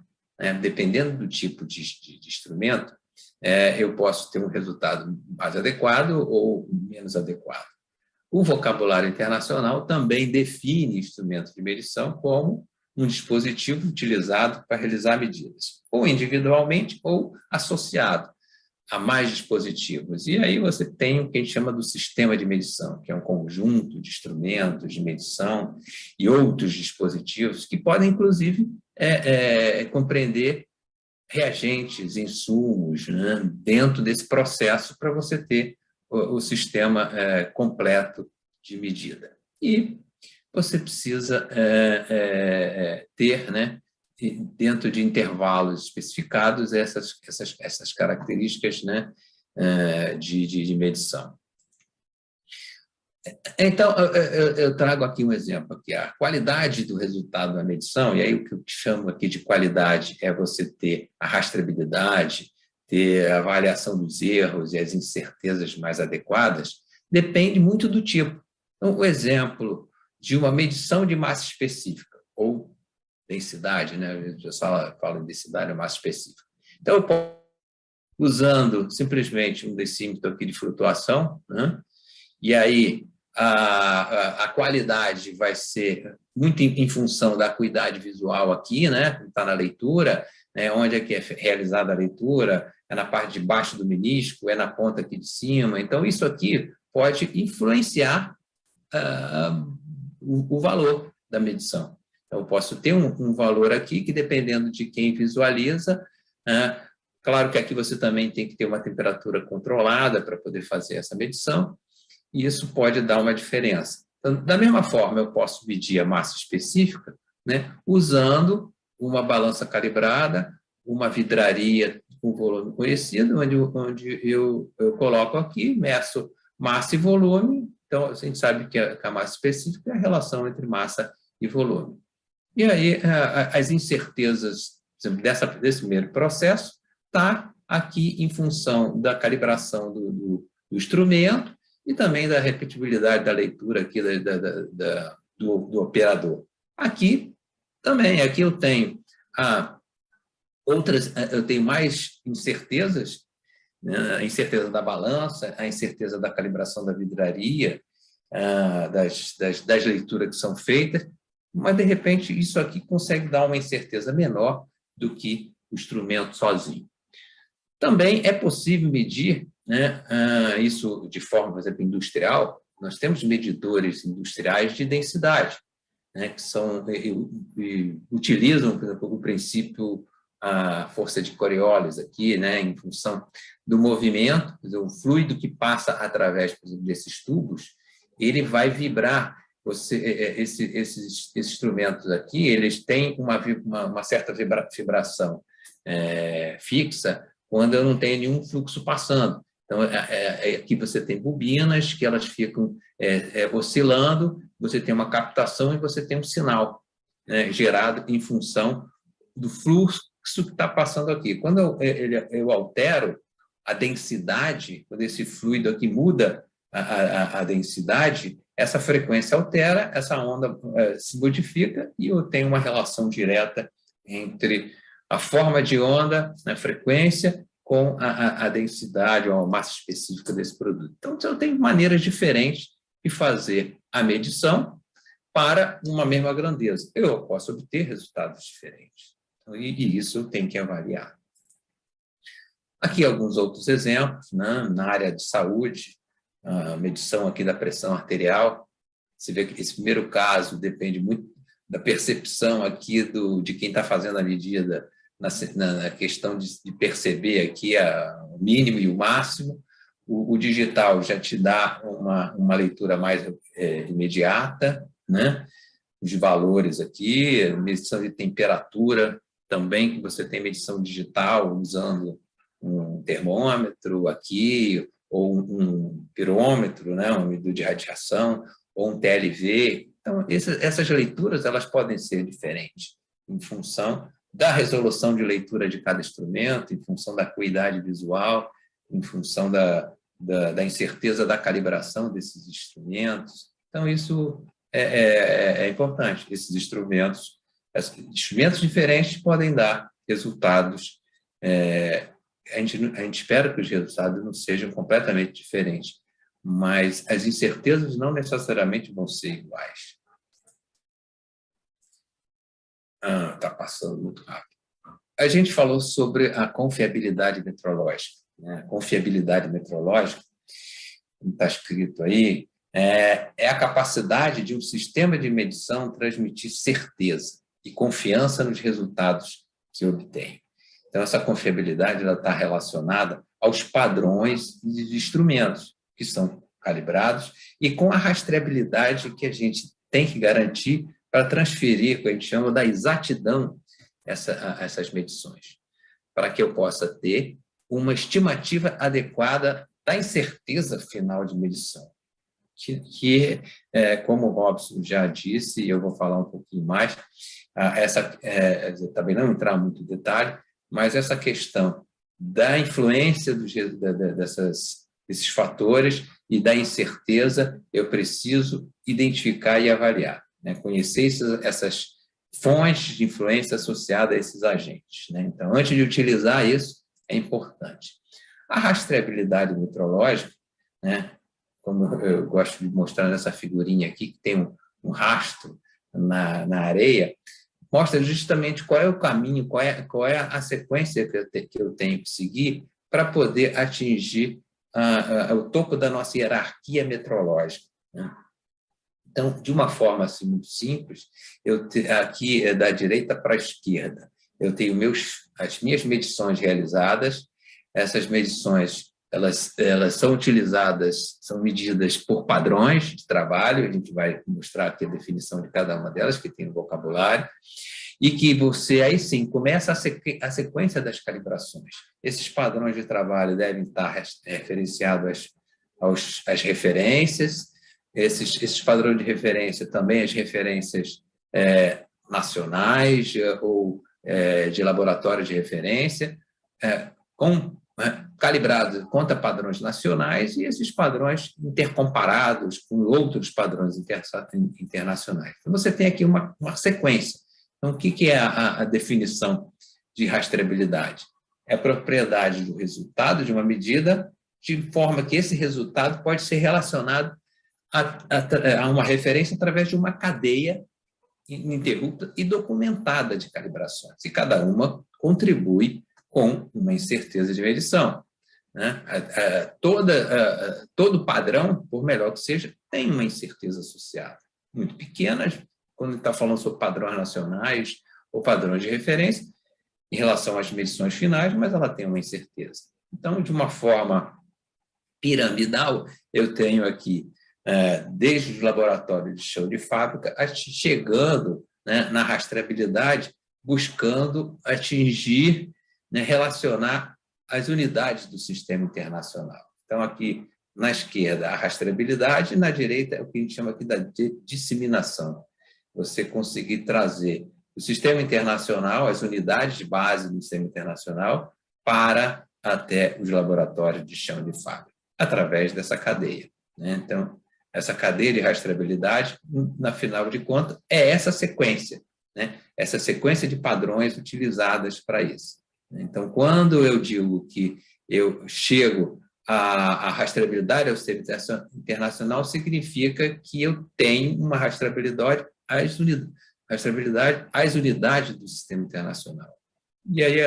S4: Dependendo do tipo de instrumento, eu posso ter um resultado mais adequado ou menos adequado. O vocabulário internacional também define instrumento de medição como um dispositivo utilizado para realizar medidas, ou individualmente ou associado a mais dispositivos. E aí você tem o que a gente chama do sistema de medição, que é um conjunto de instrumentos de medição e outros dispositivos que podem, inclusive, compreender reagentes, insumos, né, dentro desse processo para você ter o sistema completo de medida. E você precisa ter, né, dentro de intervalos especificados, essas características, né, de medição. Então, eu trago aqui um exemplo, aqui, a qualidade do resultado da medição, e aí o que eu chamo aqui de qualidade é você ter a rastreabilidade, ter a avaliação dos erros e as incertezas mais adequadas, depende muito do tipo. Então, o exemplo de uma medição de massa específica, ou densidade, né? A gente fala em densidade, é massa específica. Então, eu posso, usando simplesmente um decímetro aqui de flutuação, né? E aí a qualidade vai ser muito em função da acuidade visual aqui, né? Está na leitura, né? Onde é que é realizada a leitura, é na parte de baixo do menisco, é na ponta aqui de cima. Então, isso aqui pode influenciar o valor da medição. Então, eu posso ter um valor aqui que, dependendo de quem visualiza, claro que aqui você também tem que ter uma temperatura controlada para poder fazer essa medição, e isso pode dar uma diferença. Então, da mesma forma, eu posso medir a massa específica, né, usando uma balança calibrada, uma vidraria com volume conhecido, onde eu coloco aqui, meço massa e volume. Então, a gente sabe que a massa específica é a relação entre massa e volume. E aí, as incertezas desse primeiro processo está aqui em função da calibração do instrumento e também da repetibilidade da leitura aqui do operador. Aqui também, aqui eu tenho eu tenho mais incertezas, né? A incerteza da balança, a incerteza da calibração da vidraria, das leituras que são feitas, mas, de repente, isso aqui consegue dar uma incerteza menor do que o instrumento sozinho. Também é possível medir, né, isso de forma, por exemplo, industrial. Nós temos medidores industriais de densidade, né, que utilizam, por exemplo, o princípio, a força de Coriolis aqui, né, em função do movimento, quer dizer, o fluido que passa através, por exemplo, desses tubos, ele vai vibrar. Esses instrumentos aqui, eles têm uma certa vibração fixa quando eu não tenho nenhum fluxo passando. Então, aqui você tem bobinas que elas ficam oscilando, você tem uma captação e você tem um sinal, né, gerado em função do fluxo que está passando aqui. Quando eu altero a densidade, quando esse fluido aqui muda a densidade, essa frequência altera, essa onda se modifica e eu tenho uma relação direta entre a forma de onda, a frequência, com a densidade ou a massa específica desse produto. Então, eu tenho maneiras diferentes de fazer a medição para uma mesma grandeza. Eu posso obter resultados diferentes. Então, e isso eu tenho que avaliar. Aqui alguns outros exemplos, né? Na área de saúde, a medição aqui da pressão arterial. Você vê que esse primeiro caso depende muito da percepção aqui de quem está fazendo a medida, na questão de perceber aqui o mínimo e o máximo. O digital já te dá uma leitura mais imediata, né? Os valores aqui, medição de temperatura também, que você tem medição digital usando um termômetro aqui, ou um pirômetro, né, um medidor de radiação, ou um TLV. Então, essas leituras elas podem ser diferentes em função da resolução de leitura de cada instrumento, em função da acuidade visual, em função da incerteza da calibração desses instrumentos. Então, isso é importante. Esses instrumentos diferentes podem dar resultados. A gente espera que os resultados não sejam completamente diferentes, mas as incertezas não necessariamente vão ser iguais. Está passando muito rápido. A gente falou sobre a confiabilidade metrológica, né, confiabilidade metrológica, como está escrito aí, é a capacidade de um sistema de medição transmitir certeza e confiança nos resultados que obtém. Então, essa confiabilidade está relacionada aos padrões de instrumentos que são calibrados e com a rastreabilidade que a gente tem que garantir para transferir, o que a gente chama da exatidão, essas medições, para que eu possa ter uma estimativa adequada da incerteza final de medição, que como o Robson já disse, e eu vou falar um pouquinho mais, também não entrar muito em detalhe, mas essa questão da influência desses fatores e da incerteza, eu preciso identificar e avaliar, né? Conhecer essas fontes de influência associadas a esses agentes, né? Então, antes de utilizar isso, é importante. A rastreabilidade metrológica, né? Como eu gosto de mostrar nessa figurinha aqui, que tem um rastro na areia, mostra justamente qual é o caminho, qual é a sequência que eu tenho que seguir para poder atingir o topo da nossa hierarquia metrológica, né? Então, de uma forma assim, muito simples, aqui da direita para a esquerda, eu tenho as minhas medições realizadas. Essas medições elas são utilizadas, são medidas por padrões de trabalho, a gente vai mostrar aqui a definição de cada uma delas, que tem no vocabulário, e que você, aí sim, começa a sequência das calibrações. Esses padrões de trabalho devem estar referenciados às referências, esses padrões de referência, também as referências nacionais ou de laboratórios de referência, calibrados contra padrões nacionais e esses padrões intercomparados com outros padrões internacionais. Então, você tem aqui uma sequência. Então, o que é a definição de rastreabilidade? É a propriedade do resultado de uma medida, de forma que esse resultado pode ser relacionado a uma referência através de uma cadeia ininterrupta e documentada de calibrações, e cada uma contribui com uma incerteza de medição, né? Todo padrão, por melhor que seja, tem uma incerteza associada, muito pequena, quando está falando sobre padrões nacionais ou padrões de referência, em relação às medições finais, mas ela tem uma incerteza. Então, de uma forma piramidal, eu tenho aqui, desde os laboratórios de chão de fábrica, chegando, né, na rastreabilidade, buscando atingir, né, relacionar as unidades do sistema internacional. Então, aqui na esquerda, a rastreabilidade, e na direita, é o que a gente chama aqui da disseminação. Você conseguir trazer o sistema internacional, as unidades de base do sistema internacional, para até os laboratórios de chão de fábrica, através dessa cadeia, né? Então, essa cadeia de rastreabilidade, na final de contas, é essa sequência, né? Essa sequência de padrões utilizadas para isso. Então, quando eu digo que eu chego à rastreabilidade ao sistema internacional, significa que eu tenho uma rastreabilidade às unidades do sistema internacional. E aí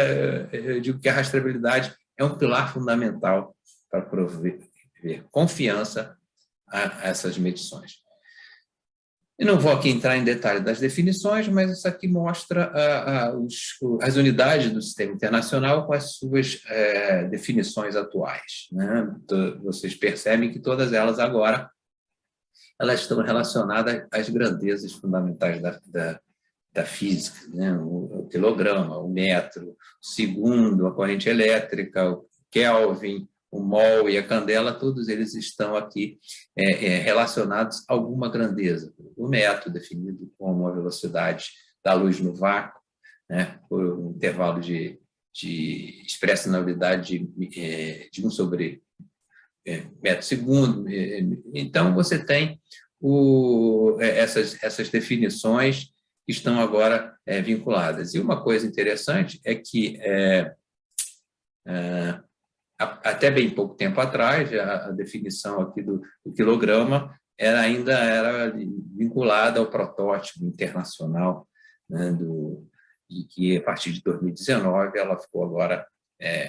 S4: eu digo que a rastreabilidade é um pilar fundamental para prover confiança a essas medições. Eu não vou aqui entrar em detalhe das definições, mas isso aqui mostra as unidades do sistema internacional com as suas definições atuais, né? Vocês percebem que todas elas agora elas estão relacionadas às grandezas fundamentais da física, né? O quilograma, o metro, o segundo, a corrente elétrica, o Kelvin, o mol e a candela, todos eles estão aqui relacionados a alguma grandeza. O metro, definido como a velocidade da luz no vácuo, né, por um intervalo expresso na unidade de 1 sobre metro segundo. Então, você tem essas definições que estão agora vinculadas. E uma coisa interessante é que até bem pouco tempo atrás, a definição aqui do quilograma ainda era vinculada ao protótipo internacional, né, e que, a partir de 2019, ela ficou agora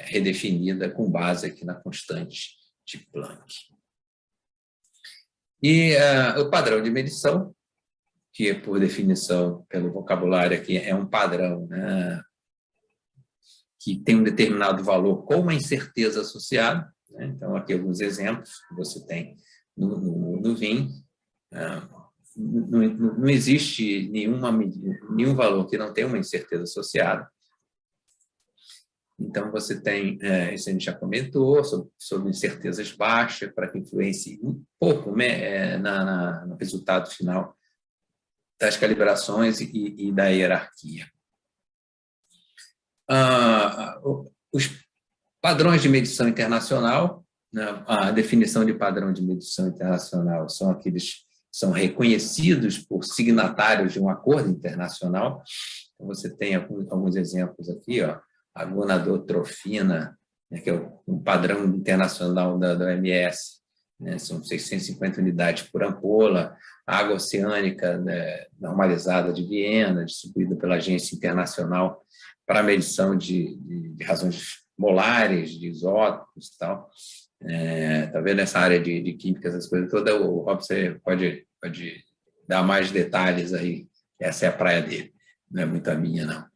S4: redefinida com base aqui na constante de Planck. E o padrão de medição, que por definição, pelo vocabulário aqui, é um padrão, né, que tem um determinado valor com uma incerteza associada, né? Então, aqui alguns exemplos que você tem no VIN. Não existe nenhum valor que não tenha uma incerteza associada. Então, você tem, isso a gente já comentou, sobre incertezas baixas, para que influencie um pouco no resultado final das calibrações e da hierarquia. Os padrões de medição internacional, né, a definição de padrão de medição internacional são aqueles que são reconhecidos por signatários de um acordo internacional. Então, você tem alguns exemplos aqui, ó, a gonadotrofina, né, que é um padrão internacional da OMS, né, são 650 unidades por ampola, a água oceânica, né, normalizada de Viena, distribuída pela Agência Internacional para a medição de razões molares, de isótopos e tal. Tá vendo essa área de química, essas coisas todas, o Rob você pode dar mais detalhes aí, essa é a praia dele, não é muito a minha, não.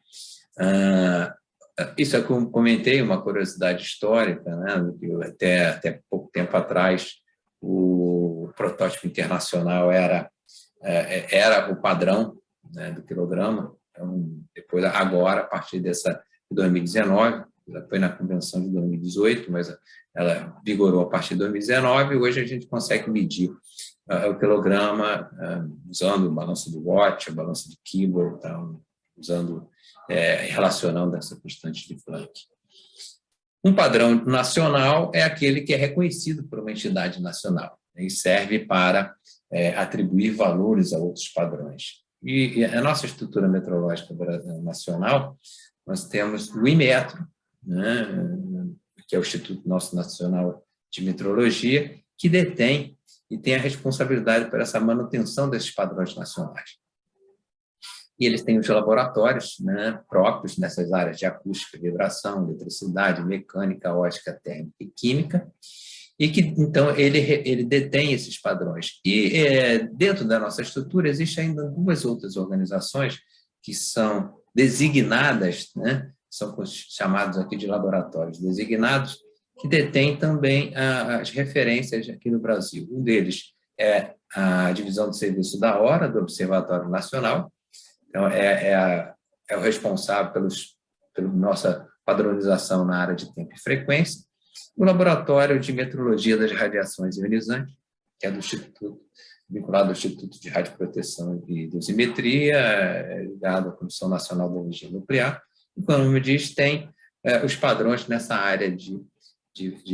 S4: Isso é como comentei, uma curiosidade histórica, né, que até pouco tempo atrás o protótipo internacional era o padrão, né, do quilograma. Então, depois, agora, a partir de 2019, ela foi na convenção de 2018, mas ela vigorou a partir de 2019, e hoje a gente consegue medir o quilograma usando balança de Watt, a balança de Kibble, então, usando, relacionando essa constante de Planck. Um padrão nacional é aquele que é reconhecido por uma entidade nacional, né, e serve para atribuir valores a outros padrões. E a nossa estrutura meteorológica nacional, nós temos o Inmetro, né, que é o Instituto Nosso Nacional de Meteorologia, que detém e tem a responsabilidade por essa manutenção desses padrões nacionais. E eles têm os laboratórios, né, próprios nessas áreas de acústica, vibração, eletricidade, mecânica, ótica, térmica e química, e que, então, ele detém esses padrões. E dentro da nossa estrutura existem ainda duas outras organizações que são designadas, né, são chamados aqui de laboratórios designados, que detêm também as referências aqui no Brasil. Um deles é a Divisão de Serviço da Hora, do Observatório Nacional. Então, é o responsável pela nossa padronização na área de tempo e frequência. O Laboratório de Metrologia das Radiações Ionizantes, que é do Instituto, vinculado ao Instituto de Radioproteção e Dosimetria, ligado à Comissão Nacional da Energia Nuclear, e, como o nome diz, tem os padrões nessa área de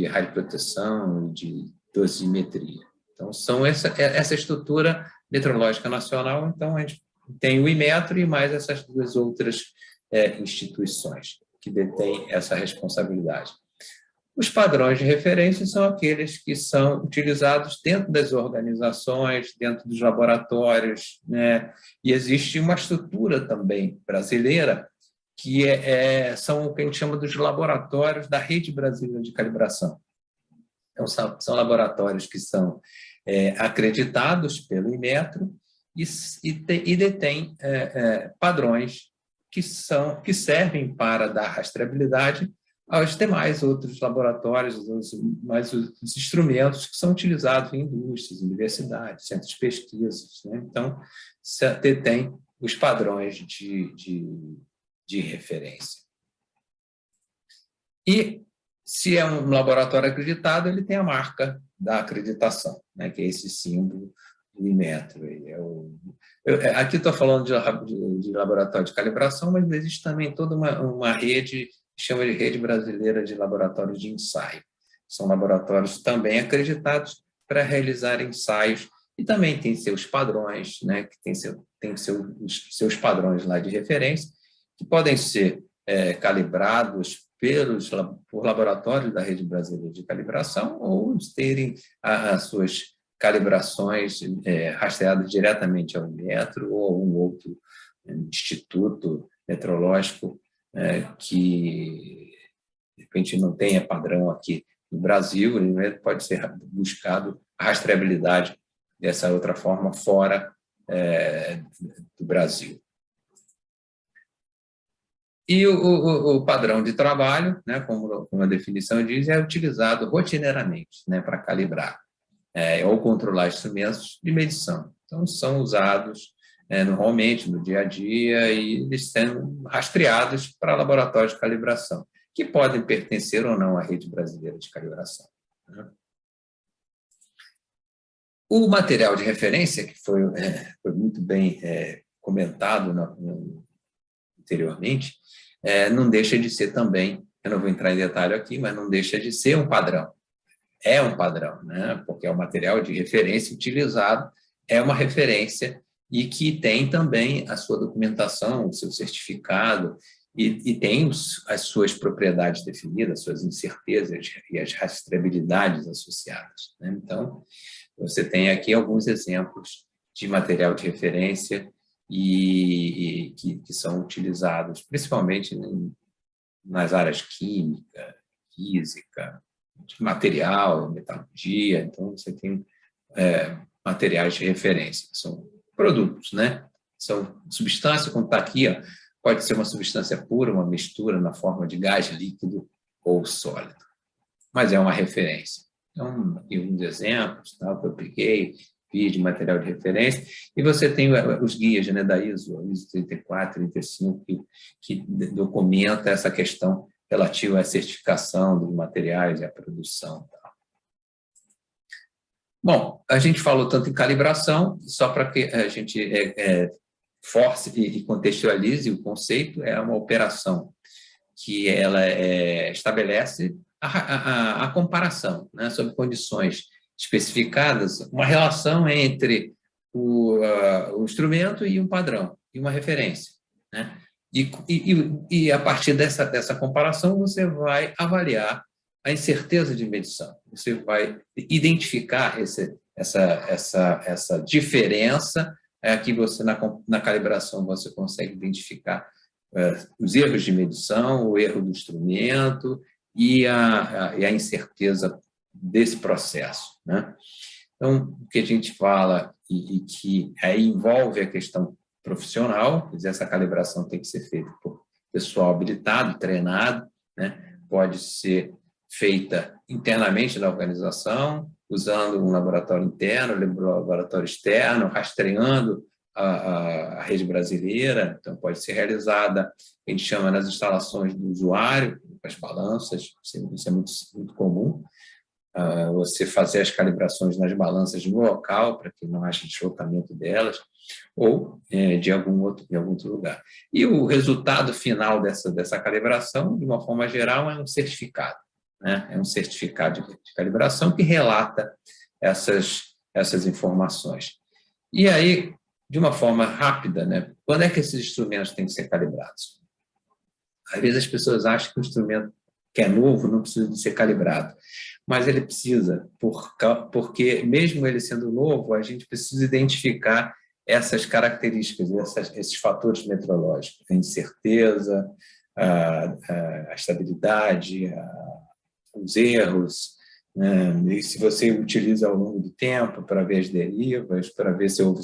S4: radioproteção e de dosimetria. Então, são essa estrutura meteorológica nacional. Então, a gente tem o Inmetro e mais essas duas outras instituições que detêm essa responsabilidade. Os padrões de referência são aqueles que são utilizados dentro das organizações, dentro dos laboratórios, né? E existe uma estrutura também brasileira que são o que a gente chama dos laboratórios da Rede Brasileira de Calibração. Então, são laboratórios que são acreditados pelo Inmetro e detêm padrões que servem para dar rastreabilidade aos demais outros laboratórios, os instrumentos que são utilizados em indústrias, universidades, centros de pesquisas, né? Então, detém os padrões de referência. E, se é um laboratório acreditado, ele tem a marca da acreditação, né, que é esse símbolo do Inmetro. Aqui estou falando de laboratório de calibração, mas existe também toda uma rede que chama de Rede Brasileira de Laboratórios de Ensaio. São laboratórios também acreditados para realizar ensaios e também tem seus padrões, né, que tem seus padrões lá de referência, que podem ser calibrados por laboratórios da Rede Brasileira de Calibração ou terem as suas calibrações rastreadas diretamente ao Inmetro ou a algum outro instituto meteorológico que repente não tenha padrão aqui no Brasil, pode ser buscado a rastreabilidade dessa outra forma fora do Brasil. E o padrão de trabalho, né, como a definição diz, é utilizado rotineiramente, né, para calibrar ou controlar instrumentos de medição. Então, são usados normalmente no dia a dia e eles são rastreados para laboratórios de calibração, que podem pertencer ou não à rede brasileira de calibração, né? O material de referência, que foi muito bem comentado anteriormente, não deixa de ser também, eu não vou entrar em detalhe aqui, mas não deixa de ser um padrão. É um padrão, né? Porque é um material de referência utilizado, é uma referência e que tem também a sua documentação, o seu certificado, e tem as suas propriedades definidas, suas incertezas e as rastreabilidades associadas, né? Então, você tem aqui alguns exemplos de material de referência e que são utilizados principalmente nas áreas química, física, de material, metalurgia. Então, você tem materiais de referência, são produtos, né? São substâncias, como está aqui, ó, pode ser uma substância pura, uma mistura na forma de gás líquido ou sólido, mas é uma referência. Então, aqui uns exemplos, tá, que eu peguei, fiz de material de referência, e você tem os guias, né, da ISO 34, 35, que documenta essa questão relativa à certificação dos materiais e à produção. Tá. Bom, a gente falou tanto em calibração, só para que a gente force e contextualize o conceito, é uma operação que ela estabelece a comparação, né, sob condições especificadas, uma relação entre o instrumento e um padrão, e uma referência, né? E a partir dessa comparação, você vai avaliar a incerteza de medição, você vai identificar essa diferença que você, na calibração, você consegue identificar os erros de medição, o erro do instrumento e a incerteza desse processo, né? Então, o que a gente fala e que aí envolve a questão profissional, quer dizer, essa calibração tem que ser feita por pessoal habilitado, treinado, né? Pode ser feita internamente na organização, usando um laboratório interno, um laboratório externo, rastreando a rede brasileira. Então, pode ser realizada, a gente chama nas instalações do usuário, as balanças, isso é muito comum, você fazer as calibrações nas balanças no local, para que não haja deslocamento delas, ou em algum outro lugar. E o resultado final dessa calibração, de uma forma geral, é um certificado, né? É um certificado de calibração que relata essas informações. E aí, de uma forma rápida, né? Quando é que esses instrumentos têm que ser calibrados? Às vezes as pessoas acham que o instrumento que é novo não precisa de ser calibrado, mas ele precisa, porque mesmo ele sendo novo, a gente precisa identificar essas características, esses fatores metrológicos, a incerteza, a estabilidade, os erros, né? E se você utiliza ao longo do tempo para ver as derivas, para ver se houve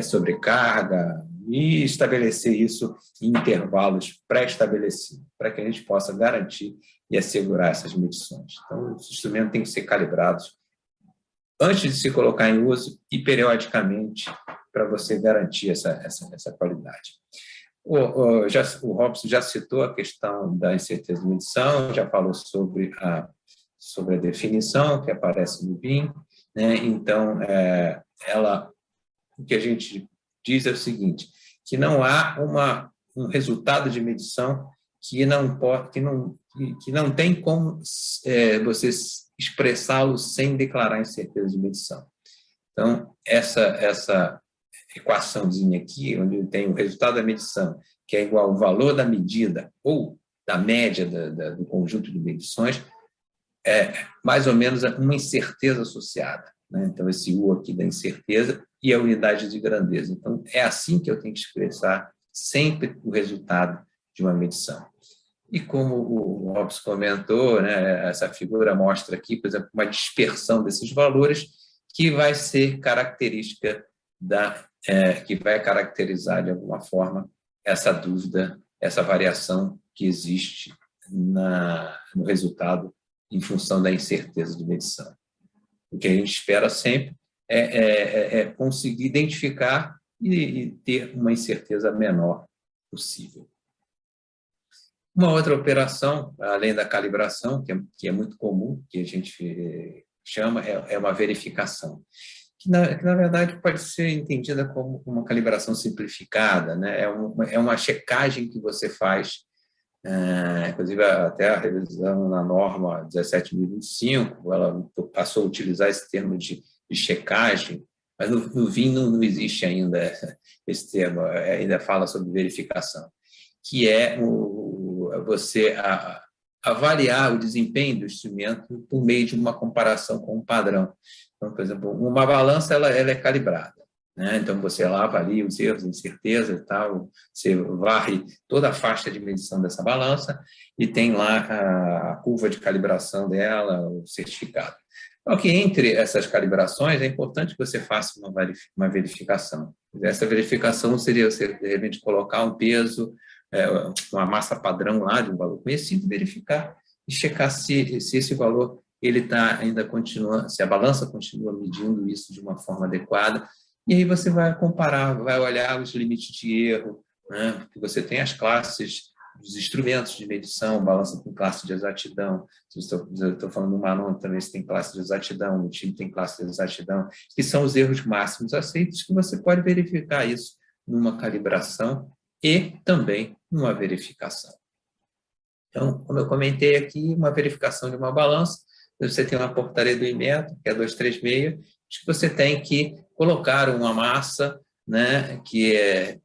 S4: sobrecarga, e estabelecer isso em intervalos pré-estabelecidos, para que a gente possa garantir e assegurar essas medições. Então, os instrumentos têm que ser calibrados antes de se colocar em uso e periodicamente para você garantir essa qualidade. O Robson já citou a questão da incerteza de medição, já falou sobre a definição que aparece no BIM, né? Então, o que a gente diz é o seguinte, que não há um resultado de medição que não tem como você expressá-lo sem declarar incerteza de medição. Então, essa equaçãozinha aqui, onde tem o resultado da medição, que é igual ao valor da medida ou da média do conjunto de medições, é mais ou menos uma incerteza associada, né? Então, esse U aqui da incerteza e a unidade de grandeza. Então, é assim que eu tenho que expressar sempre o resultado de uma medição. E como o Robson comentou, né, essa figura mostra aqui, por exemplo, uma dispersão desses valores que vai ser característica que vai caracterizar, de alguma forma, essa dúvida, essa variação que existe no resultado em função da incerteza de medição. O que a gente espera sempre é conseguir identificar e ter uma incerteza menor possível. Uma outra operação, além da calibração, que é muito comum, que a gente chama, é uma verificação, que na verdade pode ser entendida como uma calibração simplificada, né? É uma checagem que você faz, inclusive até a revisão na norma 17.025, ela passou a utilizar esse termo de checagem, mas no VIN não existe ainda esse termo, ainda fala sobre verificação, que é você avaliar o desempenho do instrumento por meio de uma comparação com um padrão. Então, por exemplo, uma balança ela é calibrada, né? Então, você lá avalia os erros, incerteza e tal, você varre toda a faixa de medição dessa balança e tem lá a curva de calibração dela, o certificado. Então, que entre essas calibrações, é importante que você faça uma verificação. Essa verificação seria você, de repente, colocar um peso, uma massa padrão lá de um valor conhecido, verificar e checar se esse valor ele está ainda continuando, se a balança continua medindo isso de uma forma adequada, e aí você vai comparar, vai olhar os limites de erro, né? Porque você tem as classes dos instrumentos de medição, balança com classe de exatidão, se eu estou falando do manômetro também, você tem classe de exatidão, o time tem classe de exatidão, que são os erros máximos aceitos, que você pode verificar isso numa calibração e também numa verificação. Então, como eu comentei aqui, uma verificação de uma balança, você tem uma portaria do Inmetro, que é 236, que você tem que colocar uma massa, né, que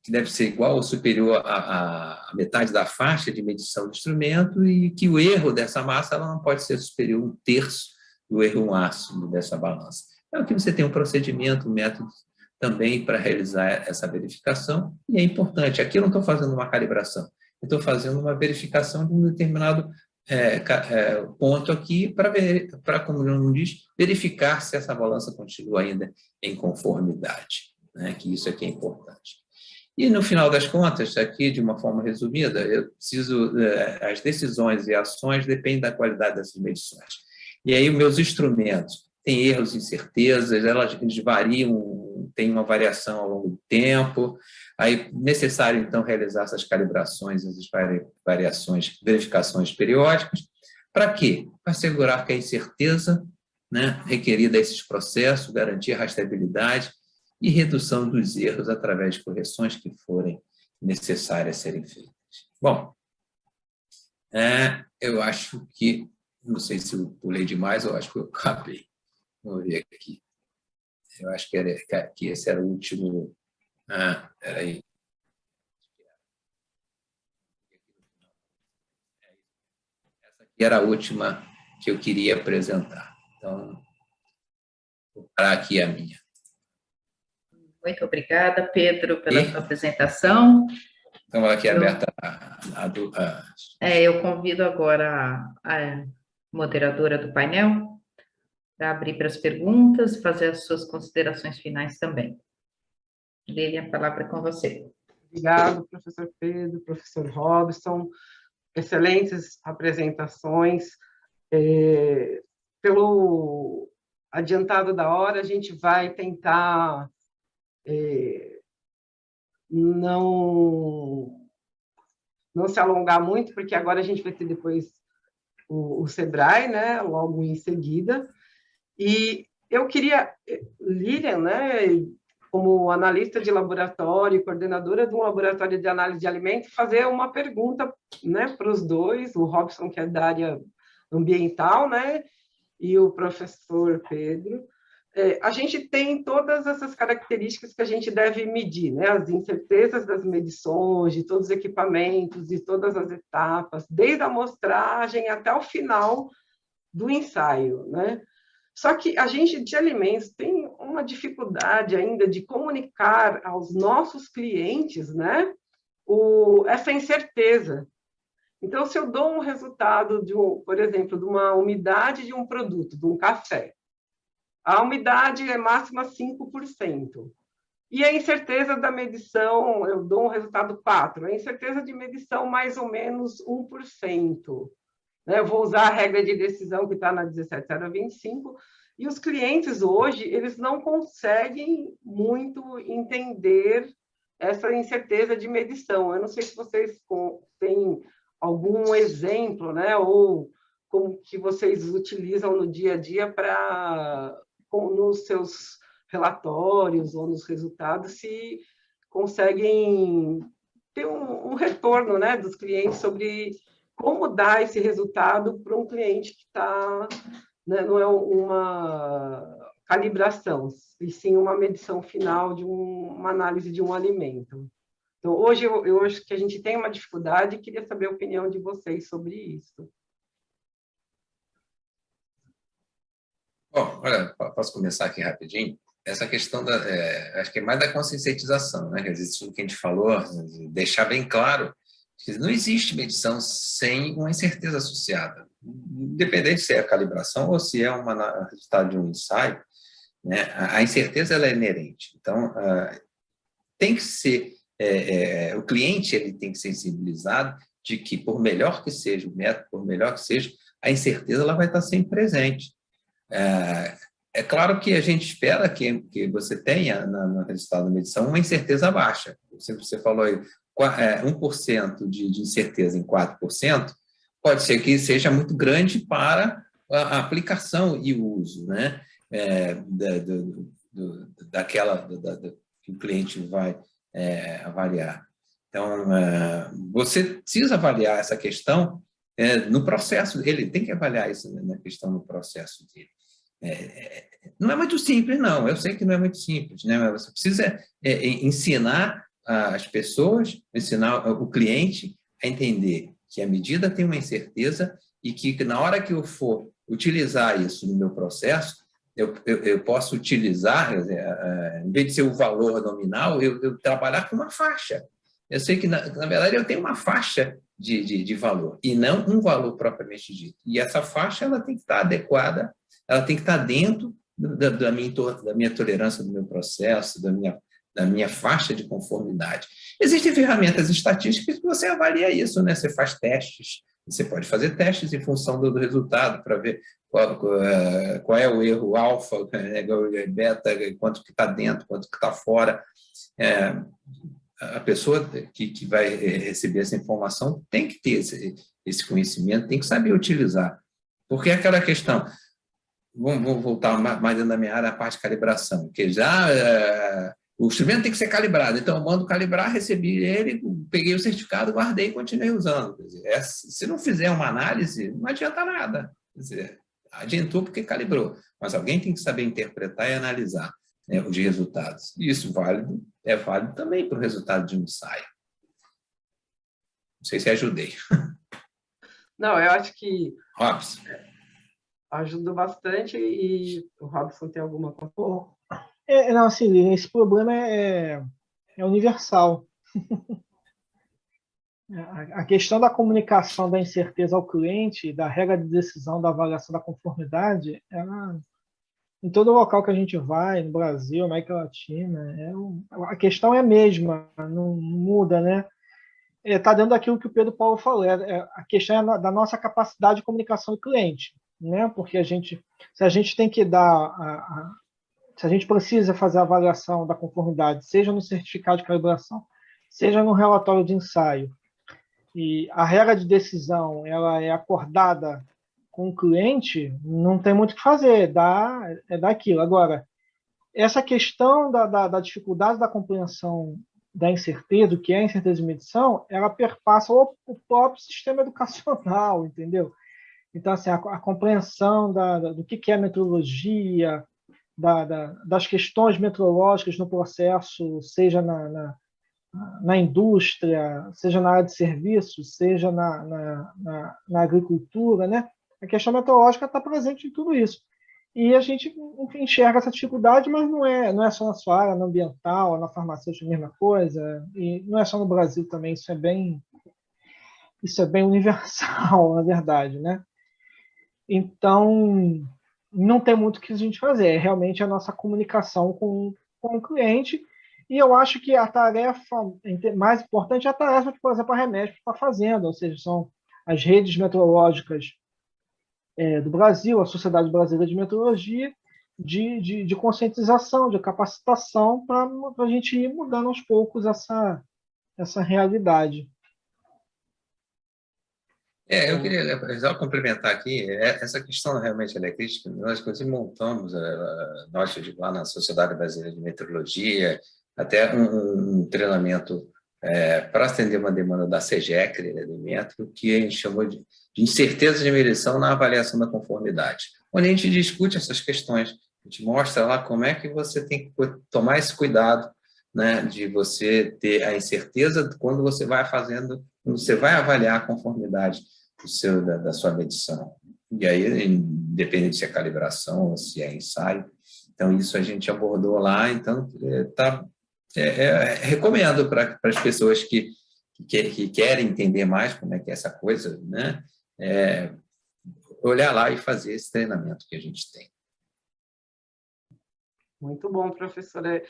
S4: deve ser igual ou superior à metade da faixa de medição do instrumento e que o erro dessa massa ela não pode ser superior a 1/3 do erro máximo dessa balança. Então, aqui você tem um procedimento, um método também para realizar essa verificação, e é importante. Aqui eu não estou fazendo uma calibração, eu estou fazendo uma verificação de um determinado ponto aqui para, como o nome diz, verificar se essa balança continua ainda em conformidade, né? Que isso aqui é importante. E, no final das contas, aqui, de uma forma resumida, eu preciso, as decisões e ações dependem da qualidade dessas medições. E aí, os meus instrumentos têm erros e incertezas, eles variam, tem uma variação ao longo do tempo, aí necessário, então, realizar essas calibrações, essas variações, verificações periódicas. Para quê? Para assegurar que a incerteza, né, requerida a esses processos, garantir a rastreabilidade e redução dos erros através de correções que forem necessárias serem feitas. Bom, eu acho que, não sei se eu pulei demais, eu acho que eu acabei. Vamos ver aqui. Eu acho que esse era o último. Espera aí. Essa aqui era a última que eu queria apresentar. Então, vou parar aqui a minha.
S1: Muito obrigada, Pedro, pela sua apresentação.
S4: Então, aqui aberta
S1: eu convido agora a moderadora do painel para abrir para as perguntas e fazer as suas considerações finais também. Lilian, a palavra é com você.
S2: Obrigado, professor Pedro, professor Robson. Excelentes apresentações. Pelo adiantado da hora, a gente vai tentar não se alongar muito, porque agora a gente vai ter depois o SEBRAE, né, logo em seguida. E eu queria, Lilian, né, como analista de laboratório, coordenadora de um laboratório de análise de alimentos, fazer uma pergunta, né, para os dois, o Robson, que é da área ambiental, né, e o professor Pedro. A gente tem todas essas características que a gente deve medir, né, as incertezas das medições, de todos os equipamentos, de todas as etapas, desde a amostragem até o final do ensaio, né? Só que a gente de alimentos tem uma dificuldade ainda de comunicar aos nossos clientes, né, essa incerteza. Então, se eu dou um resultado, por exemplo, de uma umidade de um produto, de um café, a umidade é máxima 5%. E a incerteza da medição, eu dou um resultado 4%. A incerteza de medição, mais ou menos 1%. Né? Eu vou usar a regra de decisão que está na 17025, e os clientes hoje, eles não conseguem muito entender essa incerteza de medição. Eu não sei se vocês têm algum exemplo, né? Ou como que vocês utilizam no dia a dia nos seus relatórios ou nos resultados, se conseguem ter um retorno, né, dos clientes sobre como dar esse resultado para um cliente que está, né, não é uma calibração, e sim uma medição final de uma análise de um alimento. Então, hoje eu acho que a gente tem uma dificuldade e queria saber a opinião de vocês sobre isso.
S4: Bom, olha, posso começar aqui rapidinho? Essa questão acho que é mais da conscientização, né? Existe o que a gente falou, deixar bem claro que não existe medição sem uma incerteza associada, independente se é a calibração ou se é um resultado de um ensaio, né? A incerteza ela é inerente. Então, tem que ser o cliente ele tem que ser sensibilizado de que, por melhor que seja o método, por melhor que seja, a incerteza ela vai estar sempre presente. É claro que a gente espera que você tenha, no resultado da medição, uma incerteza baixa. Você falou aí, 1% de incerteza em 4%, pode ser que seja muito grande para a aplicação e o uso, né? Que o cliente vai avaliar. Então, você precisa avaliar essa questão no processo, ele tem que avaliar isso na questão no processo dele. Não é muito simples, não. Eu sei que não é muito simples, né? Mas você precisa ensinar as pessoas, ensinar o cliente a entender que a medida tem uma incerteza e que na hora que eu for utilizar isso no meu processo, eu posso utilizar, em vez de ser o valor nominal, eu trabalhar com uma faixa. Eu sei que, na verdade, eu tenho uma faixa de valor e não um valor propriamente dito. E essa faixa ela tem que estar adequada, ela tem que estar dentro da minha tolerância do meu processo, da minha faixa de conformidade. Existem ferramentas estatísticas que você avalia isso, né? Você faz testes, você pode fazer testes em função do resultado para ver qual é o erro alfa, beta, quanto que está dentro, quanto que está fora. A pessoa que vai receber essa informação tem que ter esse conhecimento, tem que saber utilizar. Porque é aquela questão, vamos voltar mais dentro da minha área, a parte de calibração, que o instrumento tem que ser calibrado, então eu mando calibrar, recebi ele, peguei o certificado, guardei e continuei usando. Quer dizer, se não fizer uma análise, não adianta nada. Quer dizer, adiantou porque calibrou, mas alguém tem que saber interpretar e analisar, né, os resultados. E isso é válido também para o resultado de um ensaio. Não sei se ajudei.
S2: Não, eu acho que
S4: Robson.
S2: Ajuda bastante. E o Robson tem alguma coisa?
S3: Não, assim, esse problema é universal. A questão da comunicação da incerteza ao cliente, da regra de decisão, da avaliação da conformidade, em todo local que a gente vai, no Brasil, América Latina, a questão é a mesma, não muda, né? Está dentro daquilo que o Pedro Paulo falou, a questão é da nossa capacidade de comunicação do cliente, né? Porque se a gente tem que dar, se a gente precisa fazer a avaliação da conformidade, seja no certificado de calibração, seja no relatório de ensaio, e a regra de decisão ela é acordada com o cliente, não tem muito o que fazer, é daquilo. Agora, essa questão da dificuldade da compreensão da incerteza, do que é a incerteza de medição, ela perpassa o próprio sistema educacional, entendeu? Então, assim, a compreensão do que é metodologia, das questões metrológicas no processo, seja na indústria, seja na área de serviços, seja na agricultura, né? A questão meteorológica está presente em tudo isso. E a gente enxerga essa dificuldade, mas não é só na sua área, na ambiental, na farmacêutica, a mesma coisa, e não é só no Brasil também, isso é bem Isso é bem universal, na verdade, né? Então, não tem muito o que a gente fazer, é realmente a nossa comunicação com o cliente, e eu acho que a tarefa mais importante é a tarefa que, por exemplo, a Remesp está fazendo, ou seja, são as redes meteorológicas do Brasil, a Sociedade Brasileira de Meteorologia, de conscientização, de capacitação, para a gente ir mudando aos poucos essa realidade.
S4: Eu queria só complementar aqui, essa questão realmente ela é crítica. Nós, inclusive, montamos, nós, eu digo, lá na Sociedade Brasileira de Meteorologia, até um treinamento para atender uma demanda da SEGECRE, né, do Metro, que a gente chamou de incerteza de medição na avaliação da conformidade, onde a gente discute essas questões, a gente mostra lá como é que você tem que tomar esse cuidado, né, de você ter a incerteza quando você vai fazendo, você vai avaliar a conformidade da sua medição. E aí, independente se é calibração ou se é ensaio, então isso a gente abordou lá, então recomendo para as pessoas que querem entender mais como é que é essa coisa, né, olhar lá e fazer esse treinamento que a gente tem.
S2: Muito bom, professora.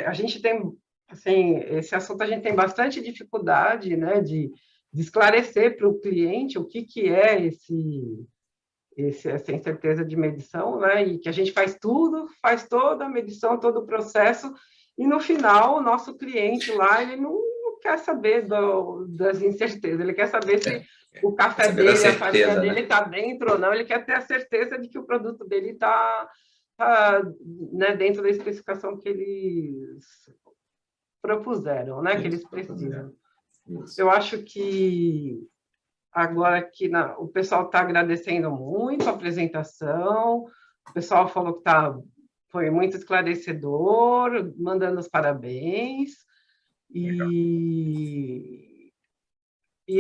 S2: A gente tem, assim, esse assunto a gente tem bastante dificuldade, né, de esclarecer para o cliente o que é essa incerteza de medição, né, e que a gente faz toda a medição, todo o processo, e no final o nosso cliente lá, ele não quer saber das incertezas, ele quer saber se o café dele, a farinha dele está dentro ou não, ele quer ter a certeza de que o produto dele está né, dentro da especificação que eles propuseram, né, que eles precisam. Eu acho que agora que o pessoal está agradecendo muito a apresentação, o pessoal falou que foi muito esclarecedor, mandando os parabéns, e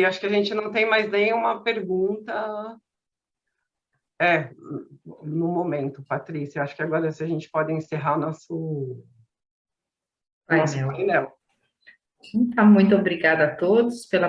S2: acho que a gente não tem mais nenhuma pergunta no momento, Patrícia. Acho que agora a gente pode encerrar o nosso painel.
S1: Então, muito obrigada a todos pela